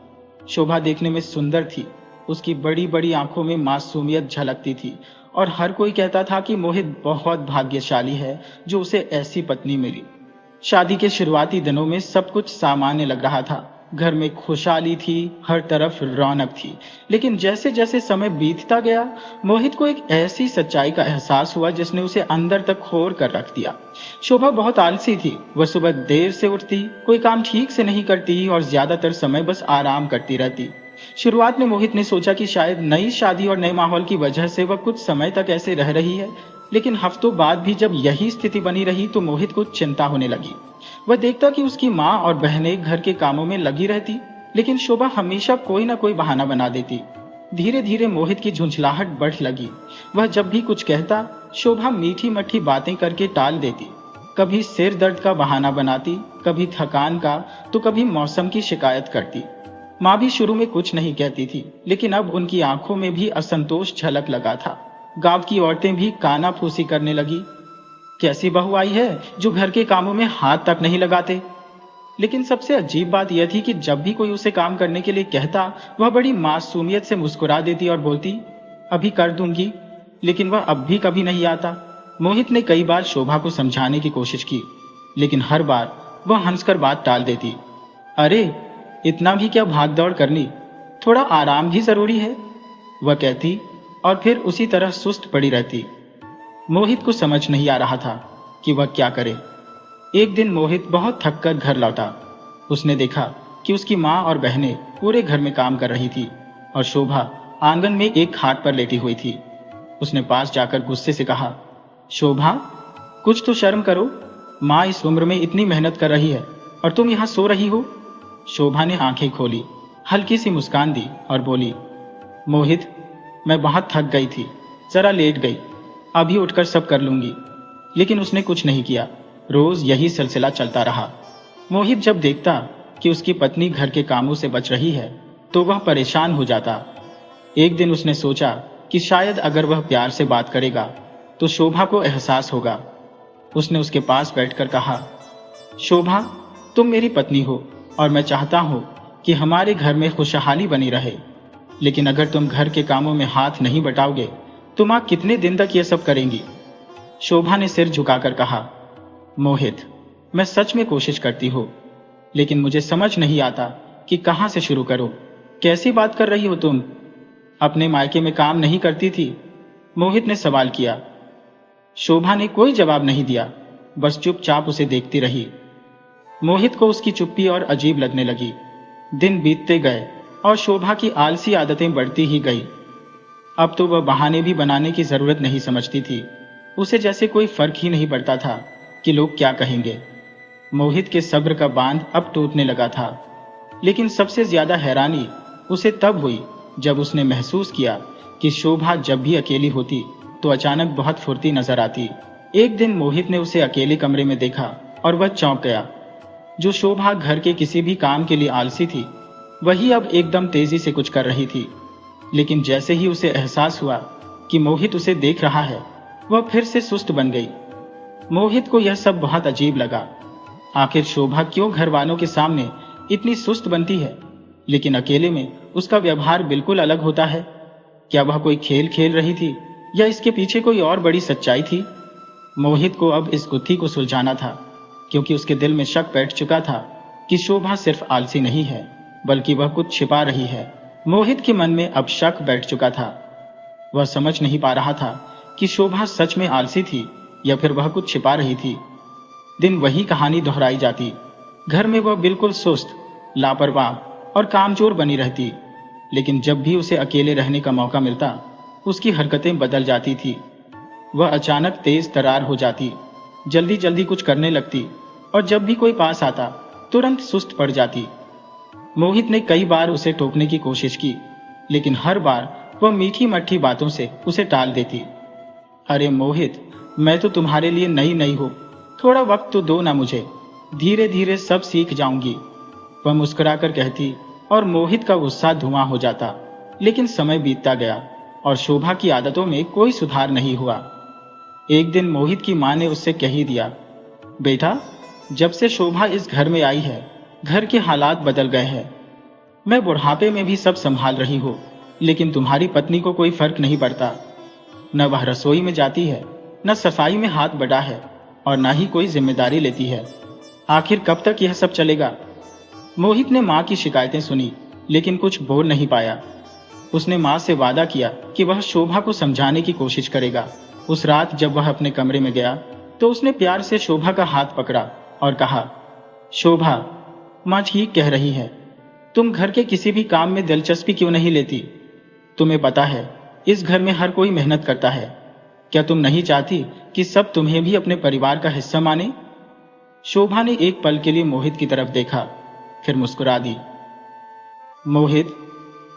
S1: शोभा देखने में सुंदर थी, उसकी बड़ी बड़ी आंखों में मासूमियत झलकती थी और हर कोई कहता था कि मोहित बहुत भाग्यशाली है जो उसे ऐसी पत्नी मिली। शादी के शुरुआती दिनों में सब कुछ सामान्य लग रहा था। घर में खुशहाली थी, हर तरफ रौनक थी। लेकिन जैसे जैसे समय बीतता गया, मोहित को एक ऐसी सच्चाई का एहसास हुआ जिसने उसे अंदर तक खोर कर रख दिया। शोभा बहुत आलसी थी। वह सुबह देर से उठती, कोई काम ठीक से नहीं करती और ज्यादातर समय बस आराम करती रहती। शुरुआत में मोहित ने सोचा कि शायद नई शादी और नए माहौल की वजह से वह कुछ समय तक ऐसे रह रही है, लेकिन हफ्तों बाद भी जब यही स्थिति बनी रही तो मोहित को चिंता होने लगी। वह देखता कि उसकी माँ और बहनें घर के कामों में लगी रहती, लेकिन शोभा हमेशा कोई ना कोई बहाना बना देती। धीरे धीरे मोहित की झुंझलाहट बढ़ लगी। वह जब भी कुछ कहता, शोभा मीठी मट्ठी बातें करके टाल देती। कभी सिर दर्द का बहाना बनाती, कभी थकान का, तो कभी मौसम की शिकायत करती। माँ भी शुरू में कुछ नहीं कहती थी, लेकिन अब उनकी आंखों में भी असंतोष झलक लगा था। गांव की औरतें भी कानाफूसी करने लगी। कैसी बहू आई है जो घर के कामों में हाथ तक नहीं लगाते। लेकिन सबसे अजीब बात यह थी कि जब भी कोई उसे काम करने के लिए कहता, वह बड़ी मासूमियत से मुस्कुरा देती और बोलती, अभी कर दूंगी। लेकिन वह अब भी कभी नहीं आता। मोहित ने कई बार शोभा को समझाने की कोशिश की, लेकिन हर बार वह हंसकर बात टाल देती। अरे इतना भी क्या भाग दौड़ करनी, थोड़ा आराम भी जरूरी है, वह कहती, और फिर उसी तरह सुस्त पड़ी रहती। मोहित को समझ नहीं आ रहा था कि वह क्या करे। एक दिन मोहित बहुत थककर घर लौटा। उसने देखा कि उसकी माँ और बहनें पूरे घर में काम कर रही थी और शोभा आंगन में एक खाट पर लेटी हुई थी। उसने पास जाकर गुस्से से कहा, शोभा, कुछ तो शर्म करो। माँ इस उम्र में इतनी मेहनत कर रही है और तुम यहाँ सो रही हो। शोभा ने आंखें खोली, हल्की सी मुस्कान दी और बोली, मोहित, मैं बहुत थक गई थी, जरा लेट गई, अभी उठकर सब कर लूंगी। लेकिन उसने कुछ नहीं किया। रोज यही सिलसिला चलता रहा। मोहित जब देखता कि उसकी पत्नी घर के कामों से बच रही है तो वह परेशान हो जाता। एक दिन उसने सोचा कि शायद अगर वह प्यार से बात करेगा तो शोभा को एहसास होगा। उसने उसके पास बैठकर कहा, शोभा, तुम मेरी पत्नी हो और मैं चाहता हूं कि हमारे घर में खुशहाली बनी रहे। लेकिन अगर तुम घर के कामों में हाथ नहीं बटाओगे तो मां कितने दिन तक यह सब करेंगी। शोभा ने सिर झुकाकर कहा, मोहित, मैं सच में कोशिश करती हूँ, लेकिन मुझे समझ नहीं आता कि कहां से शुरू करूं। कैसी बात कर रही हो तुम? अपने मायके में काम नहीं करती थी? मोहित ने सवाल किया। शोभा ने कोई जवाब नहीं दिया, बस चुपचाप उसे देखती रही। मोहित को उसकी चुप्पी और अजीब लगने लगी। दिन बीतते गए और शोभा की आलसी आदतें बढ़ती ही गई। अब तो वह बहाने भी बनाने की जरूरत नहीं समझती थी। उसे जैसे कोई फर्क ही नहीं पड़ता था कि लोग क्या कहेंगे। मोहित के सब्र का बांध अब टूटने लगा था। लेकिन सबसे ज्यादा हैरानी उसे तब हुई जब उसने महसूस किया कि शोभा जब भी अकेली होती तो अचानक बहुत फुर्ती नजर आती। एक दिन मोहित ने उसे अकेले कमरे में देखा और वह चौंक गया। जो शोभा घर के किसी भी काम के लिए आलसी थी, वही अब एकदम तेजी से कुछ कर रही थी। लेकिन जैसे ही उसे एहसास हुआ कि मोहित उसे देख रहा है, वह फिर से सुस्त बन गई। मोहित को यह सब बहुत अजीब लगा। आखिर शोभा क्यों घर वालों के सामने इतनी सुस्त बनती है, लेकिन अकेले में उसका व्यवहार बिल्कुल अलग होता है। क्या वह कोई खेल खेल रही थी या इसके पीछे कोई और बड़ी सच्चाई थी? मोहित को अब इस गुत्थी को सुलझाना था, क्योंकि उसके दिल में शक बैठ चुका था कि शोभा सिर्फ आलसी नहीं है, बल्कि वह कुछ छिपा रही है। मोहित के मन में अब शक बैठ चुका था। वह समझ नहीं पा रहा था कि शोभा सच में आलसी थी या फिर वह कुछ छिपा रही थी। दिन वही कहानी दोहराई जाती। घर में वह बिल्कुल सुस्त, लापरवाह और कामचोर बनी रहती। लेकिन जब भी उसे अकेले रहने का मौका मिलता, उसकी हरकतें बदल जाती थी। वह अचानक तेज तरार हो जाती, जल्दी जल्दी कुछ करने लगती और जब भी कोई पास आता तुरंत सुस्त पड़ जाती। मोहित ने कई बार उसे टोकने की कोशिश की, लेकिन हर बार वह मीठी मट्ठी बातों से उसे टाल देती। अरे मोहित, मैं तो तुम्हारे लिए नई नई हूं, थोड़ा वक्त तो दो ना मुझे, धीरे धीरे सब सीख जाऊंगी, वह मुस्कुराकर कहती और मोहित का गुस्सा धुआं हो जाता। लेकिन समय बीतता गया और शोभा की आदतों में कोई सुधार नहीं हुआ। एक दिन मोहित की मां ने उससे कह ही दिया, बेटा, जब से शोभा इस घर में आई है, घर के हालात बदल गए हैं। मैं बुढ़ापे में भी सब संभाल रही हूँ, लेकिन तुम्हारी पत्नी को कोई फर्क नहीं पड़ता। न वह रसोई में जाती है, न सफाई में हाथ बढ़ा है और न ही कोई जिम्मेदारी लेती है। आखिर कब तक यह सब चलेगा? मोहित ने मां की शिकायतें सुनी, लेकिन कुछ बोल नहीं पाया। उसने मां से वादा किया कि वह शोभा को समझाने की कोशिश करेगा। उस रात जब वह अपने कमरे में गया तो उसने प्यार से शोभा का हाथ पकड़ा और कहा, शोभा, मां ठीक कह रही है, तुम घर के किसी भी काम में दिलचस्पी क्यों नहीं लेती? तुम्हें पता है, इस घर में हर कोई मेहनत करता है, क्या तुम नहीं चाहती कि सब तुम्हें भी अपने परिवार का हिस्सा माने? शोभा ने एक पल के लिए मोहित की तरफ देखा, फिर मुस्कुरा दी। मोहित,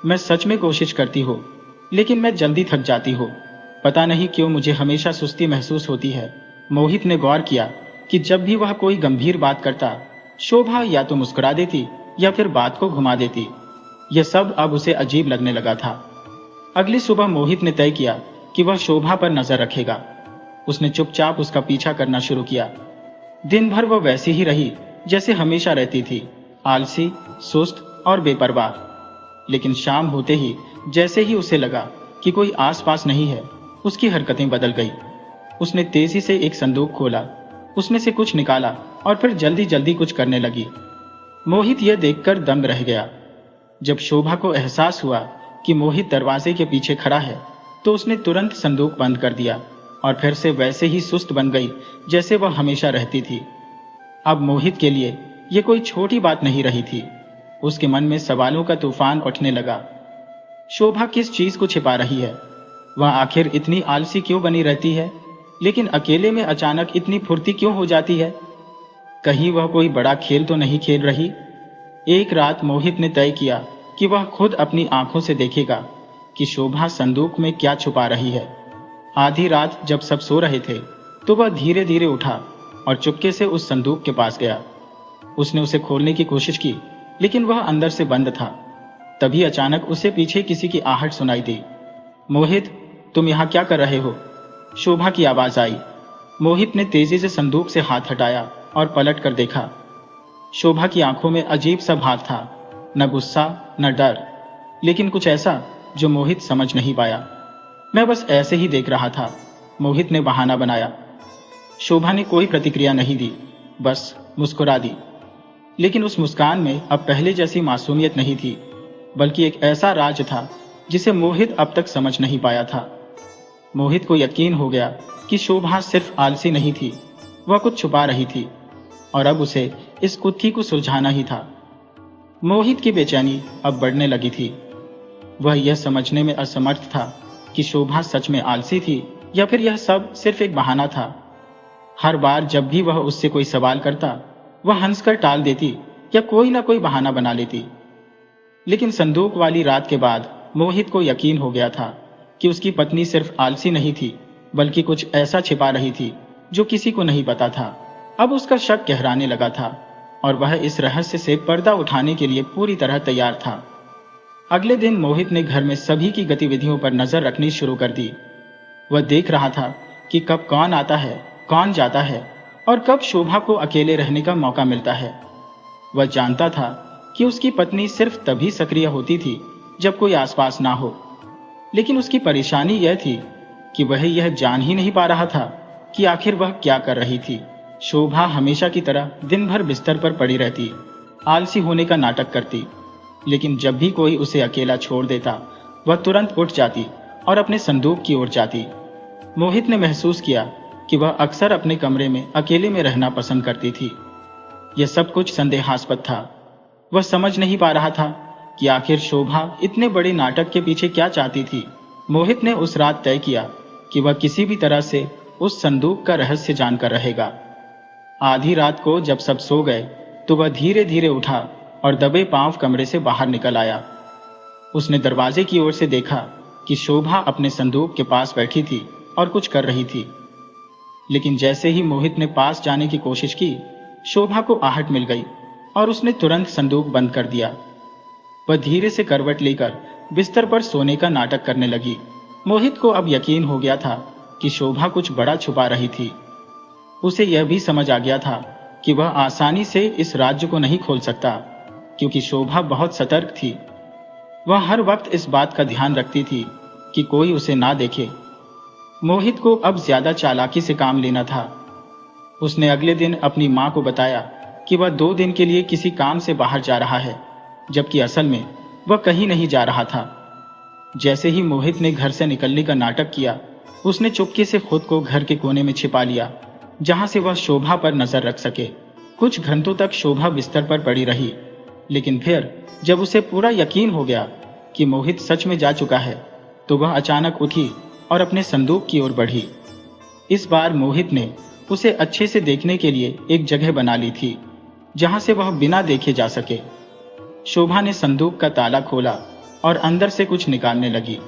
S1: मैं सच में कोशिश करती हूँ, लेकिन मैं जल्दी थक जाती हूँ। पता नहीं क्यों मुझे हमेशा सुस्ती महसूस होती है। मोहित ने गौर किया कि जब भी वह कोई गंभीर बात करता, शोभा या तो मुस्कुरा देती या फिर बात को घुमा देती। यह सब अब उसे अजीब लगने लगा था। अगली सुबह मोहित ने तय किया कि वह शोभा पर नजर रखेगा। उसने चुपचाप उसका पीछा करना शुरू किया। दिन भर वह वैसी ही रही जैसे हमेशा रहती थी, आलसी, सुस्त और बेपरवाह। लेकिन शाम होते ही जैसे ही उसे लगा कि कोई आसपास नहीं है, उसकी हरकतें बदल गई। उसने तेजी से एक संदूक खोला, उसमें से कुछ निकाला और फिर जल्दी जल्दी कुछ करने लगी। मोहित यह देखकर दंग रह गया। जब शोभा को एहसास हुआ कि मोहित दरवाजे के पीछे खड़ा है, तो उसने तुरंत संदूक बंद कर दिया और फिर से वैसे ही सुस्त बन गई जैसे वह हमेशा रहती थी। अब मोहित के लिए यह कोई छोटी बात नहीं रही थी। उसके मन में सवालों का तूफान उठने लगा। शोभा किस चीज को छिपा रही है? वह आखिर इतनी आलसी क्यों बनी रहती है, लेकिन अकेले में अचानक इतनी फुर्ती क्यों हो जाती है? कहीं वह कोई बड़ा खेल तो नहीं खेल रही? एक रात मोहित ने तय किया कि वह खुद अपनी आंखों से देखेगा कि शोभा संदूक में क्या छुपा रही है। आधी रात जब सब सो रहे थे, तो वह धीरे धीरे उठा और चुपके से उस संदूक के पास गया। उसने उसे खोलने की कोशिश की, लेकिन वह अंदर से बंद था। तभी अचानक उसे पीछे किसी की आहट सुनाई दी। मोहित, तुम यहाँ क्या कर रहे हो? शोभा की आवाज आई। मोहित ने तेजी से संदूक से हाथ हटाया और पलट कर देखा। शोभा की आंखों में अजीब सा भाव था, न गुस्सा न डर, लेकिन कुछ ऐसा जो मोहित समझ नहीं पाया। मैं बस ऐसे ही देख रहा था, मोहित ने बहाना बनाया। शोभा ने कोई प्रतिक्रिया नहीं दी, बस मुस्कुरा दी। लेकिन उस मुस्कान में अब पहले जैसी मासूमियत नहीं थी, बल्कि एक ऐसा राज था जिसे मोहित अब तक समझ नहीं पाया था। मोहित को यकीन हो गया कि शोभा सिर्फ आलसी नहीं थी, वह कुछ छुपा रही थी और अब उसे इस कुत्थी को सुलझाना ही था। मोहित की बेचैनी अब बढ़ने लगी थी। वह यह समझने में असमर्थ था कि शोभा सच में आलसी थी या फिर यह सब सिर्फ एक बहाना था। हर बार जब भी वह उससे कोई सवाल करता, वह हंसकर टाल देती या कोई ना कोई बहाना बना लेती। लेकिन संदूक वाली रात के बाद मोहित को यकीन हो गया था कि उसकी पत्नी सिर्फ आलसी नहीं थी, बल्कि कुछ ऐसा छिपा रही थी जो किसी को नहीं पता था। अब उसका शक गहराने लगा था और वह इस रहस्य से पर्दा उठाने के लिए पूरी तरह तैयार था। अगले दिन मोहित ने घर में सभी की गतिविधियों पर नजर रखनी शुरू कर दी। वह देख रहा था कि कब कौन आता है, कौन जाता है और कब शोभा को अकेले रहने का मौका मिलता है। वह जानता था कि उसकी पत्नी सिर्फ तभी सक्रिय होती थी जब कोई आसपास ना हो, लेकिन उसकी परेशानी यह थी कि वह यह जान ही नहीं पा रहा था कि आखिर वह क्या कर रही थी। शोभा हमेशा की तरह दिन भर बिस्तर पर पड़ी रहती, आलसी होने का नाटक करती, लेकिन जब भी कोई उसे अकेला छोड़ देता, वह तुरंत उठ जाती और अपने संदूक की ओर जाती। मोहित ने महसूस किया कि वह अक्सर अपने कमरे में अकेले में रहना पसंद करती थी। यह सब कुछ संदेहास्पद था। वह समझ नहीं पा रहा था कि आखिर शोभा इतने बड़े नाटक के पीछे क्या चाहती थी। मोहित ने उस रात तय किया कि वह किसी भी तरह से उस संदूक का रहस्य जानकर रहेगा। आधी रात को जब सब सो गए, तो वह धीरे धीरे उठा और दबे पांव कमरे से बाहर निकल आया। उसने दरवाजे की ओर से देखा कि शोभा अपने संदूक के पास बैठी थी और कुछ कर रही थी। लेकिन जैसे ही मोहित ने पास जाने की कोशिश की, शोभा को आहट मिल गई और उसने तुरंत संदूक बंद कर दिया। वह धीरे से करवट लेकर बिस्तर पर सोने का नाटक करने लगी। मोहित को अब यकीन हो गया था कि शोभा कुछ बड़ा छुपा रही थी। उसे यह भी समझ आ गया था कि वह आसानी से इस राज्य को नहीं खोल सकता, क्योंकि शोभा बहुत सतर्क थी। वह हर वक्त इस बात का ध्यान रखती थी कि कोई उसे ना देखे। मोहित को अब ज्यादा चालाकी से काम लेना था। उसने अगले दिन अपनी मां को बताया कि वह 2 दिन के लिए किसी काम से बाहर जा रहा है, जबकि असल में वह कहीं नहीं जा रहा था। जैसे ही मोहित ने घर से निकलने का नाटक किया, उसने चुपके से खुद को घर के कोने में छिपा लिया, जहां से वह शोभा पर नजर रख सके। कुछ घंटों तक शोभा बिस्तर पर पड़ी रही, लेकिन फिर जब उसे पूरा यकीन हो गया कि मोहित सच में जा चुका है, तो वह अचानक उठी और अपने संदूक की ओर बढ़ी। इस बार मोहित ने उसे अच्छे से देखने के लिए एक जगह बना ली थी जहां से वह बिना देखे जा सके। शोभा ने संदूक का ताला खोला और अंदर से कुछ निकालने लगी।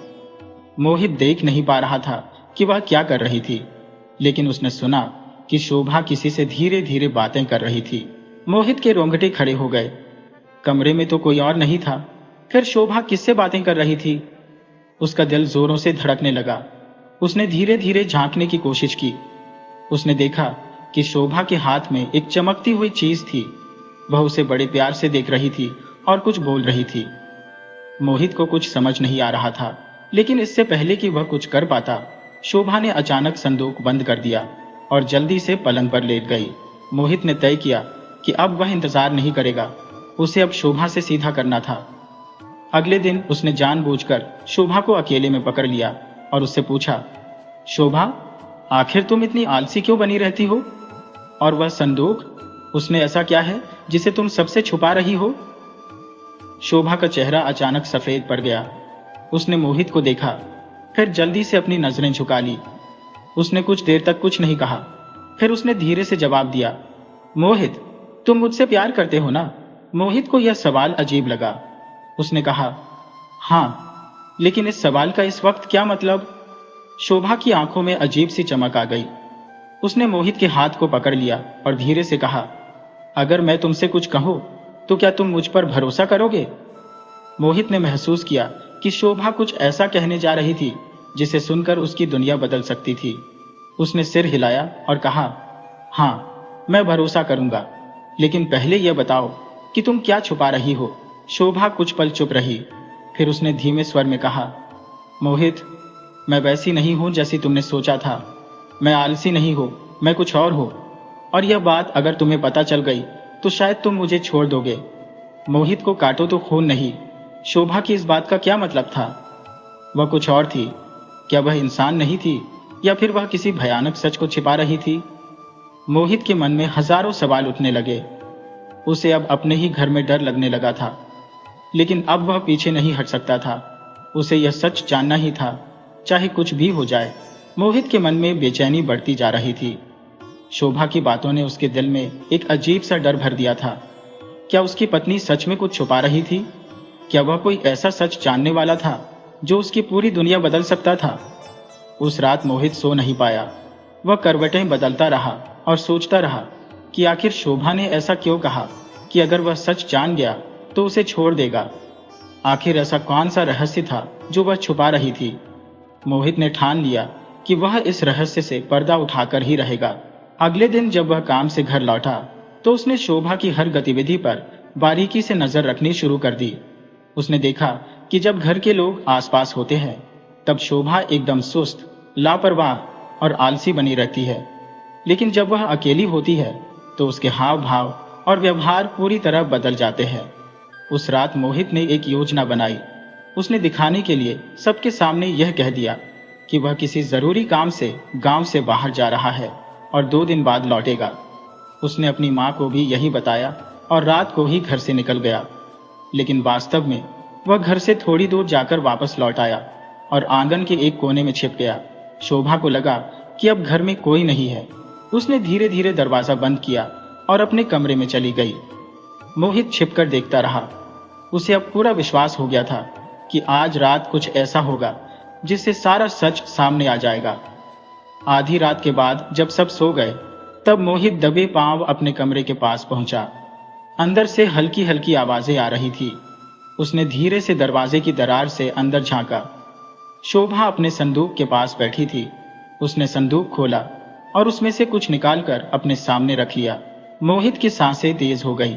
S1: मोहित देख नहीं पा रहा था कि वह क्या कर रही थी, लेकिन उसने सुना कि शोभा किसी से धीरे धीरे बातें कर रही थी। मोहित के रोंगटे खड़े हो गए। कमरे में तो कोई और नहीं था, फिर शोभा किससे बातें कर रही थी? उसका दिल जोरों से धड़कने लगा। उसने धीरे धीरे झांकने की कोशिश की। उसने देखा कि शोभा के हाथ में एक चमकती हुई चीज थी। वह उसे बड़े प्यार से देख रही थी और कुछ बोल रही थी। मोहित को कुछ समझ नहीं आ रहा था, लेकिन इससे पहले कि वह कुछ कर पाता, शोभा ने अचानक संदूक बंद कर दिया और जल्दी से पलंग पर लेट गई। मोहित ने तय किया कि अब वह इंतजार नहीं करेगा, उसे अब शोभा से सीधा करना था। अगले दिन उसने जानबूझकर शोभा को अकेले में पकड़ लिया और उससे पूछा, शोभा, आखिर तुम इतनी आलसी क्यों बनी रहती हो? और वह संदूक, उसने ऐसा क्या है जिसे तुम सबसे छुपा रही हो? शोभा का चेहरा अचानक सफेद पड़ गया। उसने मोहित को देखा, फिर जल्दी से अपनी नजरें झुका ली। उसने कुछ देर तक कुछ नहीं कहा, फिर उसने धीरे से जवाब दिया, मोहित, तुम मुझसे प्यार करते हो ना? मोहित को यह सवाल अजीब लगा। उसने कहा, हाँ, लेकिन इस सवाल का इस वक्त क्या मतलब? शोभा की आंखों में अजीब सी चमक आ गई। उसने मोहित के हाथ को पकड़ लिया और धीरे से कहा, अगर मैं तुमसे कुछ कहूं तो क्या तुम मुझ पर भरोसा करोगे? मोहित ने महसूस किया कि शोभा कुछ ऐसा कहने जा रही थी जिसे सुनकर उसकी दुनिया बदल सकती थी। उसने सिर हिलाया और कहा, हाँ, मैं भरोसा करूंगा, लेकिन पहले यह बताओ कि तुम क्या छुपा रही हो? शोभा कुछ पल चुप रही, फिर उसने धीमे स्वर में कहा, मोहित, मैं वैसी नहीं हूं जैसी तुमने सोचा था। मैं आलसी नहीं हूं, मैं कुछ और हूं, और यह बात अगर तुम्हें पता चल गई तो शायद तुम मुझे छोड़ दोगे। मोहित को काटो तो खून नहीं। शोभा की इस बात का क्या मतलब था? वह कुछ और थी। क्या वह इंसान नहीं थी, या फिर वह किसी भयानक सच को छिपा रही थी? मोहित के मन में हजारों सवाल उठने लगे। उसे अब अपने ही घर में डर लगने लगा था, लेकिन अब वह पीछे नहीं हट सकता था। उसे यह सच जानना ही था, चाहे कुछ भी हो जाए। मोहित के मन में बेचैनी बढ़ती जा रही थी। शोभा की बातों ने उसके दिल में एक अजीब सा डर भर दिया था। क्या उसकी पत्नी सच में कुछ छुपा रही थी? क्या वह कोई ऐसा सच जानने वाला था जो उसकी पूरी दुनिया बदल सकता था? उस रात मोहित सो नहीं पाया। वह करवटें बदलता रहा और सोचता रहा कि आखिर शोभा ने ऐसा क्यों कहा कि अगर वह सच जान गया तो उसे छोड़ देगा। आखिर ऐसा कौन सा रहस्य था जो वह छुपा रही थी? मोहित ने ठान लिया कि वह इस रहस्य से पर्दा उठाकर ही रहेगा। अगले दिन जब वह काम से घर लौटा तो उसने शोभा की हर गतिविधि पर बारीकी से नजर रखनी शुरू कर दी। उसने देखा कि जब घर के लोग आसपास होते हैं तब शोभा एकदम सुस्त, लापरवाह और आलसी बनी रहती है, लेकिन जब वह अकेली होती है तो उसके हाव भाव और व्यवहार पूरी तरह बदल जाते हैं। उस रात मोहित ने एक योजना बनाई। उसने दिखाने के लिए सबके सामने यह कह दिया कि वह किसी जरूरी काम से गांव से बाहर जा रहा है और 2 दिन बाद लौटेगा। उसने अपनी मां को भी यही बताया और रात को ही घर से निकल गया, लेकिन वास्तव में वह घर से थोड़ी दूर जाकर वापस लौट आया और आंगन के एक कोने में छिप गया। शोभा को लगा कि अब घर में कोई नहीं है। उसने धीरे धीरे दरवाजा बंद किया और अपने कमरे में चली गई। मोहित छिपकर देखता रहा। उसे अब पूरा विश्वास हो गया था कि आज रात कुछ ऐसा होगा जिससे सारा सच सामने आ जाएगा। आधी रात के बाद जब सब सो गए तब मोहित दबे पांव अपने कमरे के पास पहुंचा। अंदर से हल्की हल्की आवाजें आ रही थी। उसने धीरे से दरवाजे की दरार से अंदर झांका। शोभा अपने संदूक के पास बैठी थी। उसने संदूक खोला और उसमें से कुछ निकालकर अपने सामने रख लिया। मोहित की सांसें तेज हो गई।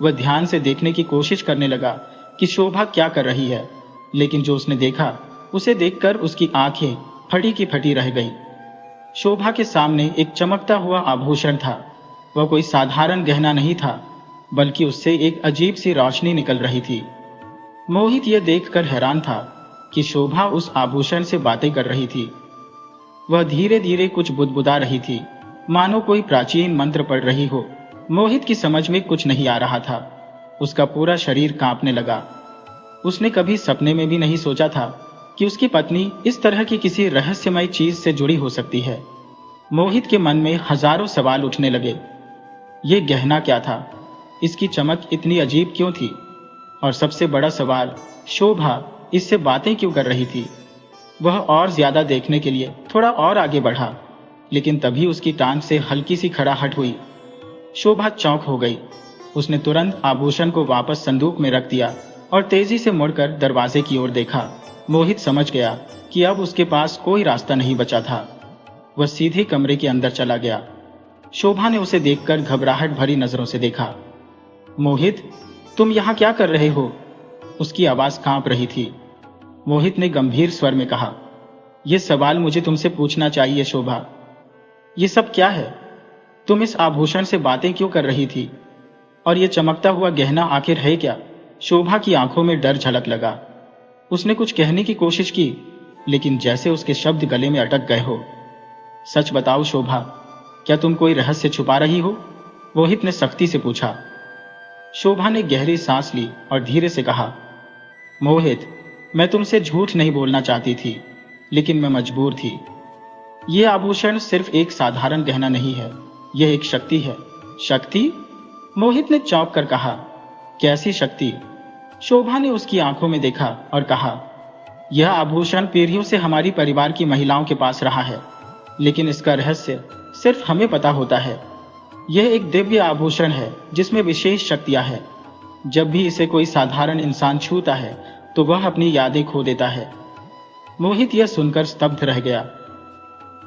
S1: वह ध्यान से देखने की कोशिश करने लगा कि शोभा क्या कर रही है, लेकिन जो उसने देखा उसे देखकर उसकी आंखें फटी की फटी रह गई। शोभा के सामने एक चमकता हुआ आभूषण था। वह कोई साधारण गहना नहीं था, बल्कि उससे एक अजीब सी रोशनी निकल रही थी। मोहित यह देखकर हैरान था कि शोभा उस आभूषण से बातें कर रही थी। वह धीरे धीरे कुछ बुदबुदा रही थी, मानो कोई प्राचीन मंत्र पढ़ रही हो। मोहित की समझ में कुछ नहीं आ रहा था। उसका पूरा शरीर कांपने लगा। उसने कभी सपने में भी नहीं सोचा था कि उसकी पत्नी इस तरह की किसी रहस्यमय चीज से जुड़ी हो सकती है। मोहित के मन में हजारों सवाल उठने लगे। ये गहना क्या था? इसकी चमक इतनी अजीब क्यों थी? और सबसे बड़ा सवाल, शोभा इससे बातें क्यों कर रही थी? वह और ज्यादा देखने के लिए थोड़ा और आगे बढ़ा, लेकिन तभी उसकी टांग से हल्की सी खड़ाहट हुई। शोभा चौंक हो गई। उसने तुरंत आभूषण को वापस संदूक में रख दिया और तेजी से मुड़कर दरवाजे की ओर देखा। मोहित समझ गया कि अब उसके पास कोई रास्ता नहीं बचा था। वह सीधे कमरे के अंदर चला गया। शोभा ने उसे देखकर घबराहट भरी नजरों से देखा। मोहित, तुम यहाँ क्या कर रहे हो? उसकी आवाज कांप रही थी। मोहित ने गंभीर स्वर में कहा, यह सवाल मुझे तुमसे पूछना चाहिए शोभा। ये सब क्या है? तुम इस आभूषण से बातें क्यों कर रही थी? और यह चमकता हुआ गहना आखिर है क्या? शोभा की आंखों में डर झलक लगा। उसने कुछ कहने की कोशिश की, लेकिन जैसे उसके शब्द गले में अटक गए हो। सच बताओ शोभा, क्या तुम कोई रहस्य छुपा रही हो? मोहित ने सख्ती से पूछा। शोभा ने गहरी सांस ली और धीरे से कहा, मोहित, मैं तुमसे झूठ नहीं बोलना चाहती थी, लेकिन मैं मजबूर थी। यह आभूषण सिर्फ एक साधारण गहना नहीं है, यह एक शक्ति है। शक्ति? मोहित ने चौंक कर कहा, कैसी शक्ति? शोभा ने उसकी आंखों में देखा और कहा, यह आभूषण पीढ़ियों से हमारी परिवार की महिलाओं के पास रहा है, लेकिन इसका रहस्य सिर्फ हमें पता होता है। यह एक दिव्य आभूषण है जिसमें विशेष शक्तियां हैं। जब भी इसे कोई साधारण इंसान छूता है तो वह अपनी यादें खो देता है। मोहित यह सुनकर स्तब्ध रह गया।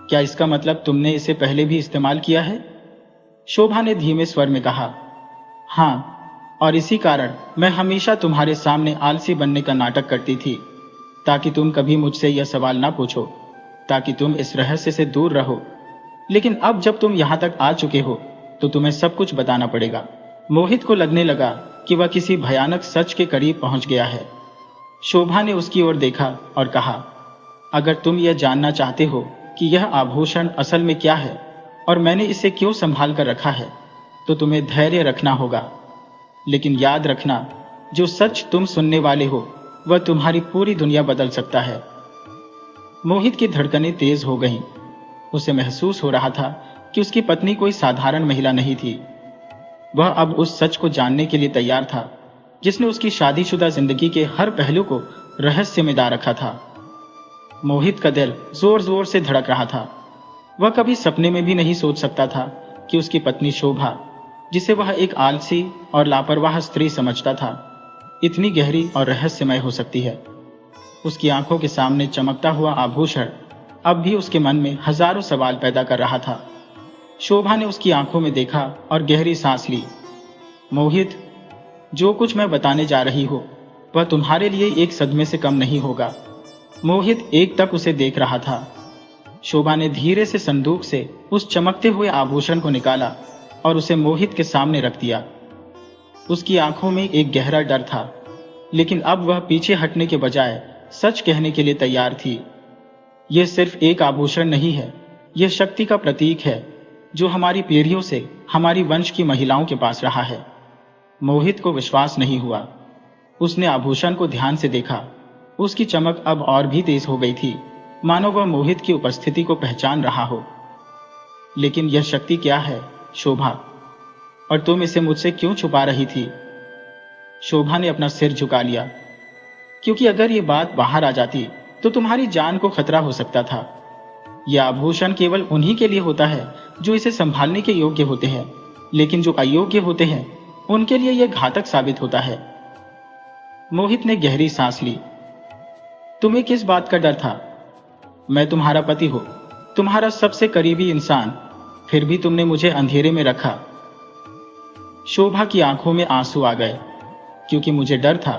S1: क्या इसका मतलब तुमने इसे पहले भी इस्तेमाल किया है? शोभा ने धीमे स्वर में कहा, हाँ, और इसी कारण मैं हमेशा तुम्हारे सामने आलसी बनने का नाटक करती थी, ताकि तुम कभी मुझसे यह सवाल ना पूछो, ताकि तुम इस रहस्य से दूर रहो। लेकिन अब जब तुम यहां तक आ चुके हो तो तुम्हें सब कुछ बताना पड़ेगा। मोहित को लगने लगा कि वह किसी भयानक सच के करीब पहुंच गया है। शोभा ने उसकी ओर देखा और कहा, अगर तुम यह जानना चाहते हो कि यह आभूषण असल में क्या है और मैंने इसे क्यों संभाल कर रखा है, तो तुम्हें धैर्य रखना होगा। लेकिन याद रखना, जो सच तुम सुनने वाले हो वह तुम्हारी पूरी दुनिया बदल सकता है। मोहित की धड़कनें तेज हो गईं। उसे महसूस हो रहा था कि उसकी पत्नी कोई साधारण महिला नहीं थी। वह अब उस सच को जानने के लिए तैयार था जिसने उसकी शादीशुदा जिंदगी के हर पहलू को रहस्य में डाल रखा था। मोहित का दिल जोर जोर से धड़क रहा था। वह कभी सपने में भी नहीं सोच सकता था कि उसकी पत्नी शोभा, जिसे वह एक आलसी और लापरवाह स्त्री समझता था, इतनी गहरी और रहस्यमय हो सकती है। उसकी आंखों के सामने चमकता हुआ आभूषण अब भी उसके मन में हजारों सवाल पैदा कर रहा था। शोभा ने उसकी आंखों में देखा और गहरी सांस ली। मोहित, जो कुछ मैं बताने जा रही हूं वह तुम्हारे लिए एक सदमे से कम नहीं होगा। मोहित एक टक उसे देख रहा था। शोभा ने धीरे से संदूक से उस चमकते हुए आभूषण को निकाला और उसे मोहित के सामने रख दिया। उसकी आंखों में एक गहरा डर था, लेकिन अब वह पीछे हटने के बजाय सच कहने के लिए तैयार थी। यह सिर्फ एक आभूषण नहीं है, यह शक्ति का प्रतीक है जो हमारी पीढ़ियों से हमारी वंश की महिलाओं के पास रहा है। मोहित को विश्वास नहीं हुआ। उसने आभूषण को ध्यान से देखा। उसकी चमक अब और भी तेज हो गई थी, मानो वह मोहित की उपस्थिति को पहचान रहा हो। लेकिन यह शक्ति क्या है शोभा, और तुम इसे मुझसे क्यों छुपा रही थी? शोभा ने अपना सिर झुका लिया, क्योंकि अगर ये बात बाहर आ जाती तो तुम्हारी जान को खतरा हो सकता था। यह आभूषण केवल उन्हीं के लिए होता है जो इसे संभालने के योग्य होते हैं, लेकिन जो अयोग्य होते हैं उनके लिए यह घातक साबित होता है। मोहित ने गहरी सांस ली। तुम्हें किस बात का डर था? मैं तुम्हारा पति हूं, तुम्हारा सबसे करीबी इंसान, फिर भी तुमने मुझे अंधेरे में रखा। शोभा की आंखों में आंसू आ गए, क्योंकि मुझे डर था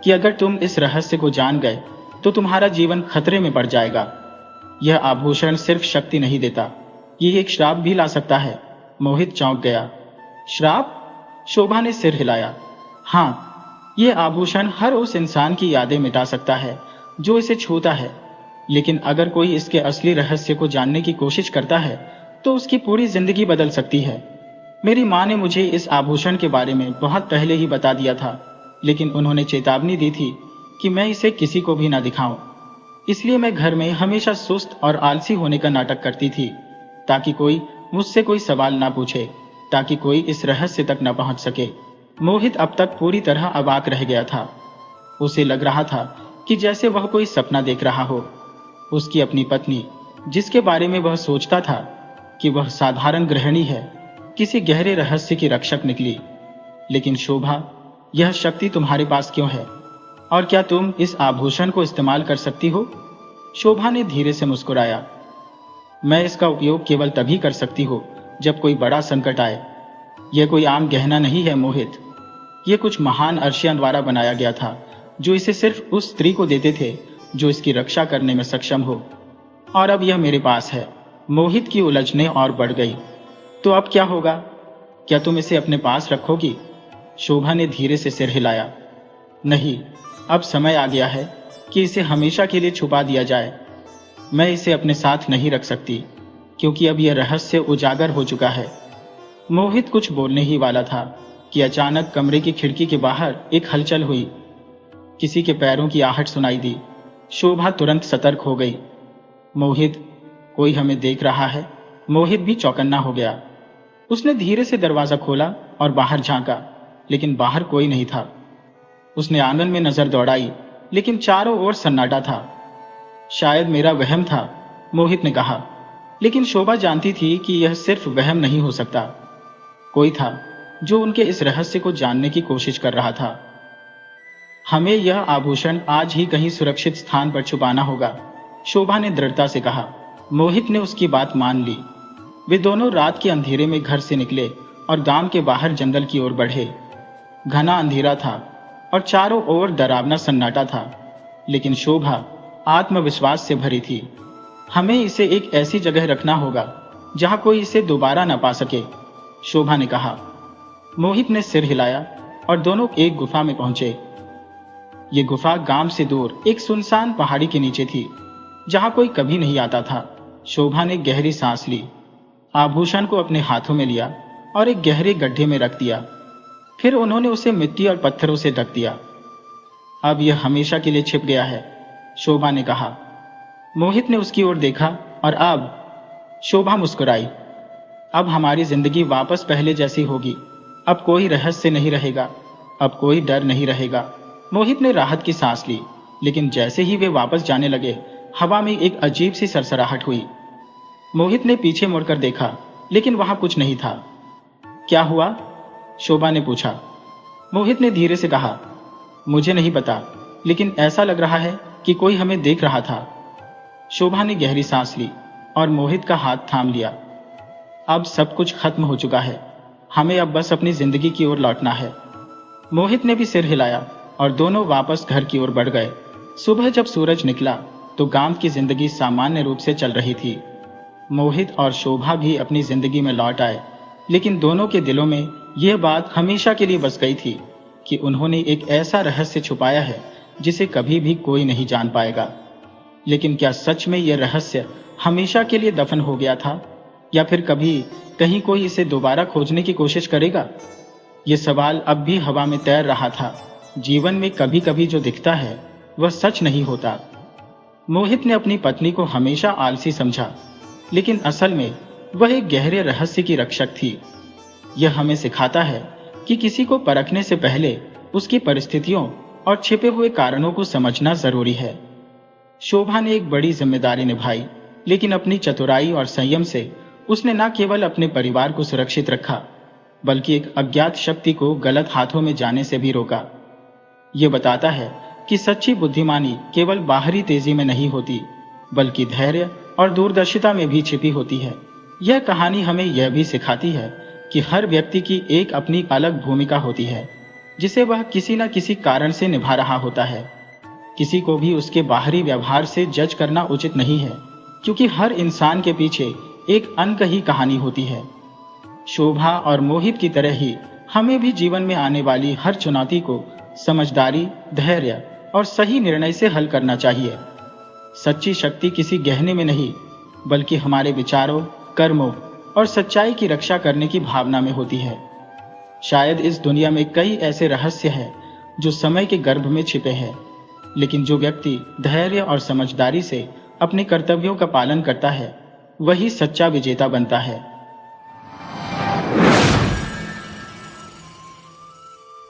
S1: कि अगर तुम इस रहस्य को जान गए तो तुम्हारा जीवन खतरे में पड़ जाएगा। यह आभूषण सिर्फ शक्ति नहीं देता, यह एक श्राप भी ला सकता है। मोहित चौंक गया। श्राप? शोभा ने सिर हिलाया। हाँ, यह आभूषण हर उस इंसान की यादें मिटा सकता है जो इसे छूता है, लेकिन अगर कोई इसके असली रहस्य को जानने की कोशिश करता है तो उसकी पूरी जिंदगी बदल सकती है। मेरी माँ ने मुझे इस आभूषण के बारे में बहुत पहले ही बता दिया था, लेकिन उन्होंने चेतावनी दी थी कि मैं इसे किसी को भी ना दिखाऊं। इसलिए मैं घर में हमेशा सुस्त और आलसी होने का नाटक करती थी, ताकि कोई मुझसे कोई सवाल ना पूछे, ताकि कोई इस रहस्य तक न पहुंच सके। मोहित अब तक पूरी तरह अवाक रह गया था। उसे लग रहा था कि जैसे वह कोई सपना देख रहा हो। उसकी अपनी पत्नी, जिसके बारे में वह सोचता था कि वह साधारण गृहिणी है, किसी गहरे रहस्य की रक्षक निकली। लेकिन शोभा, यह शक्ति तुम्हारे पास क्यों है? और क्या तुम इस आभूषण को इस्तेमाल कर सकती हो? शोभा ने धीरे से मुस्कुराया। मैं इसका उपयोग केवल तभी कर सकती हूँ जब कोई बड़ा संकट आए। यह कोई आम गहना नहीं है मोहित। यह कुछ महान अर्शियों द्वारा बनाया गया था, जो इसे सिर्फ उस स्त्री को देते थे जो इसकी रक्षा करने में सक्षम हो। और अब यह मेरे पास है। मोहित की उलझने और बढ़ गई। तो अब क्या होगा? क्या तुम इसे अपने पास रखोगी? शोभा ने धीरे से सिर हिलाया। नहीं, अब समय आ गया है कि इसे हमेशा के लिए छुपा दिया जाए। मैं इसे अपने साथ नहीं रख सकती, क्योंकि अब यह रहस्य उजागर हो चुका है। मोहित कुछ बोलने ही वाला था कि अचानक कमरे की खिड़की के बाहर एक हलचल हुई। किसी के पैरों की आहट सुनाई दी। शोभा तुरंत सतर्क हो गई। मोहित, कोई हमें देख रहा है। मोहित भी चौकन्ना हो गया। उसने धीरे से दरवाजा खोला और बाहर झांका, लेकिन बाहर कोई नहीं था। उसने आंगन में नजर दौड़ाई, लेकिन चारों ओर सन्नाटा था। शायद मेरा वहम था, मोहित ने कहा। लेकिन शोभा जानती थी कि यह सिर्फ वहम नहीं हो सकता। कोई था जो उनके इस रहस्य को जानने की कोशिश कर रहा था। हमें यह आभूषण आज ही कहीं सुरक्षित स्थान पर छुपाना होगा, शोभा ने दृढ़ता से कहा। मोहित ने उसकी बात मान ली। वे दोनों रात के अंधेरे में घर से निकले और गांव के बाहर जंगल की ओर बढ़े। घना अंधेरा था और चारों ओर डरावना सन्नाटा था, लेकिन शोभा आत्मविश्वास से भरी थी। हमें इसे एक ऐसी जगह रखना होगा जहां कोई इसे दोबारा न पा सके, शोभा ने कहा। मोहित ने सिर हिलाया और दोनों एक गुफा में पहुंचे। ये गुफा गांव से दूर एक सुनसान पहाड़ी के नीचे थी, जहां कोई कभी नहीं आता था। शोभा ने गहरी सांस ली, आभूषण को अपने हाथों में लिया और एक गहरे गड्ढे में रख दिया। फिर उन्होंने उसे मिट्टी और पत्थरों से ढक दिया। अब यह हमेशा के लिए छिप गया है, शोभा ने कहा। मोहित ने उसकी ओर देखा और अब शोभा मुस्कुराई। अब हमारी जिंदगी वापस पहले जैसी होगी। अब कोई रहस्य नहीं रहेगा, अब कोई डर नहीं रहेगा। मोहित ने राहत की सांस ली, लेकिन जैसे ही वे वापस जाने लगे, हवा में एक अजीब सी सरसराहट हुई। मोहित ने पीछे मुड़कर देखा, लेकिन वहां कुछ नहीं था। क्या हुआ? शोभा ने पूछा। मोहित ने धीरे से कहा, मुझे नहीं पता, लेकिन ऐसा लग रहा है कि कोई हमें देख रहा था। शोभा ने गहरी सांस ली और मोहित का हाथ थाम लिया। अब सब कुछ खत्म हो चुका है। हमें अब बस अपनी जिंदगी की ओर लौटना है। मोहित ने भी सिर हिलाया और दोनों वापस घर की ओर बढ़ गए। सुबह जब सूरज निकला तो गांव की जिंदगी सामान्य रूप से चल रही थी। मोहित और शोभा भी अपनी जिंदगी में लौट आए, लेकिन दोनों के दिलों में यह बात हमेशा के लिए बस गई थी कि उन्होंने एक ऐसा रहस्य छुपाया है जिसे कभी भी कोई नहीं जान पाएगा। लेकिन क्या सच में यह रहस्य हमेशा के लिए दफन हो गया था, या फिर कभी कहीं कोई इसे दोबारा खोजने की कोशिश करेगा? यह सवाल अब भी हवा में तैर रहा था। जीवन में कभी कभी जो दिखता है वह सच नहीं होता। मोहित ने अपनी पत्नी को हमेशा आलसी समझा, लेकिन असल में वह एक गहरे रहस्य की रक्षक थी। यह हमें सिखाता है कि किसी को परखने से पहले उसकी परिस्थितियों और छिपे हुए कारणों को समझना जरूरी है। शोभा ने एक बड़ी जिम्मेदारी निभाई, लेकिन अपनी चतुराई और संयम से उसने न केवल अपने परिवार को सुरक्षित रखा, बल्कि एक अज्ञात शक्ति को गलत हाथों में जाने से भी रोका। यह बताता है कि सच्ची बुद्धिमानी केवल बाहरी तेजी में नहीं होती, बल्कि धैर्य और दूरदर्शिता में भी छिपी होती है। यह कहानी हमें यह भी सिखाती है कि हर व्यक्ति की एक अपनी अलग भूमिका होती है, जिसे वह किसी न किसी कारण से निभा रहा होता है। किसी को भी उसके बाहरी व्यवहार से जज करना उचित नहीं है, क्योंकि हर इंसान के पीछे एक अनकही कहानी होती है। शोभा और मोहित की तरह ही हमें भी जीवन में आने वाली हर चुनौती को समझदारी, धैर्य और सही निर्णय से हल करना चाहिए। सच्ची शक्ति किसी गहने में नहीं, बल्कि हमारे विचारों, कर्मों और सच्चाई की रक्षा करने की भावना में होती है। शायद इस दुनिया में कई ऐसे रहस्य हैं जो समय के गर्भ में छिपे हैं, लेकिन जो व्यक्ति धैर्य और समझदारी से अपने कर्तव्यों का पालन करता है, वही सच्चा विजेता बनता है।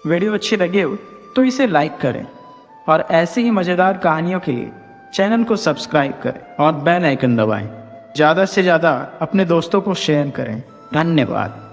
S2: वीडियो अच्छी लगी हो तो इसे लाइक करें और ऐसी ही मज़ेदार कहानियों के लिए चैनल को सब्सक्राइब करें और बेल आइकन दबाएं। ज़्यादा से ज़्यादा अपने दोस्तों को शेयर करें। धन्यवाद।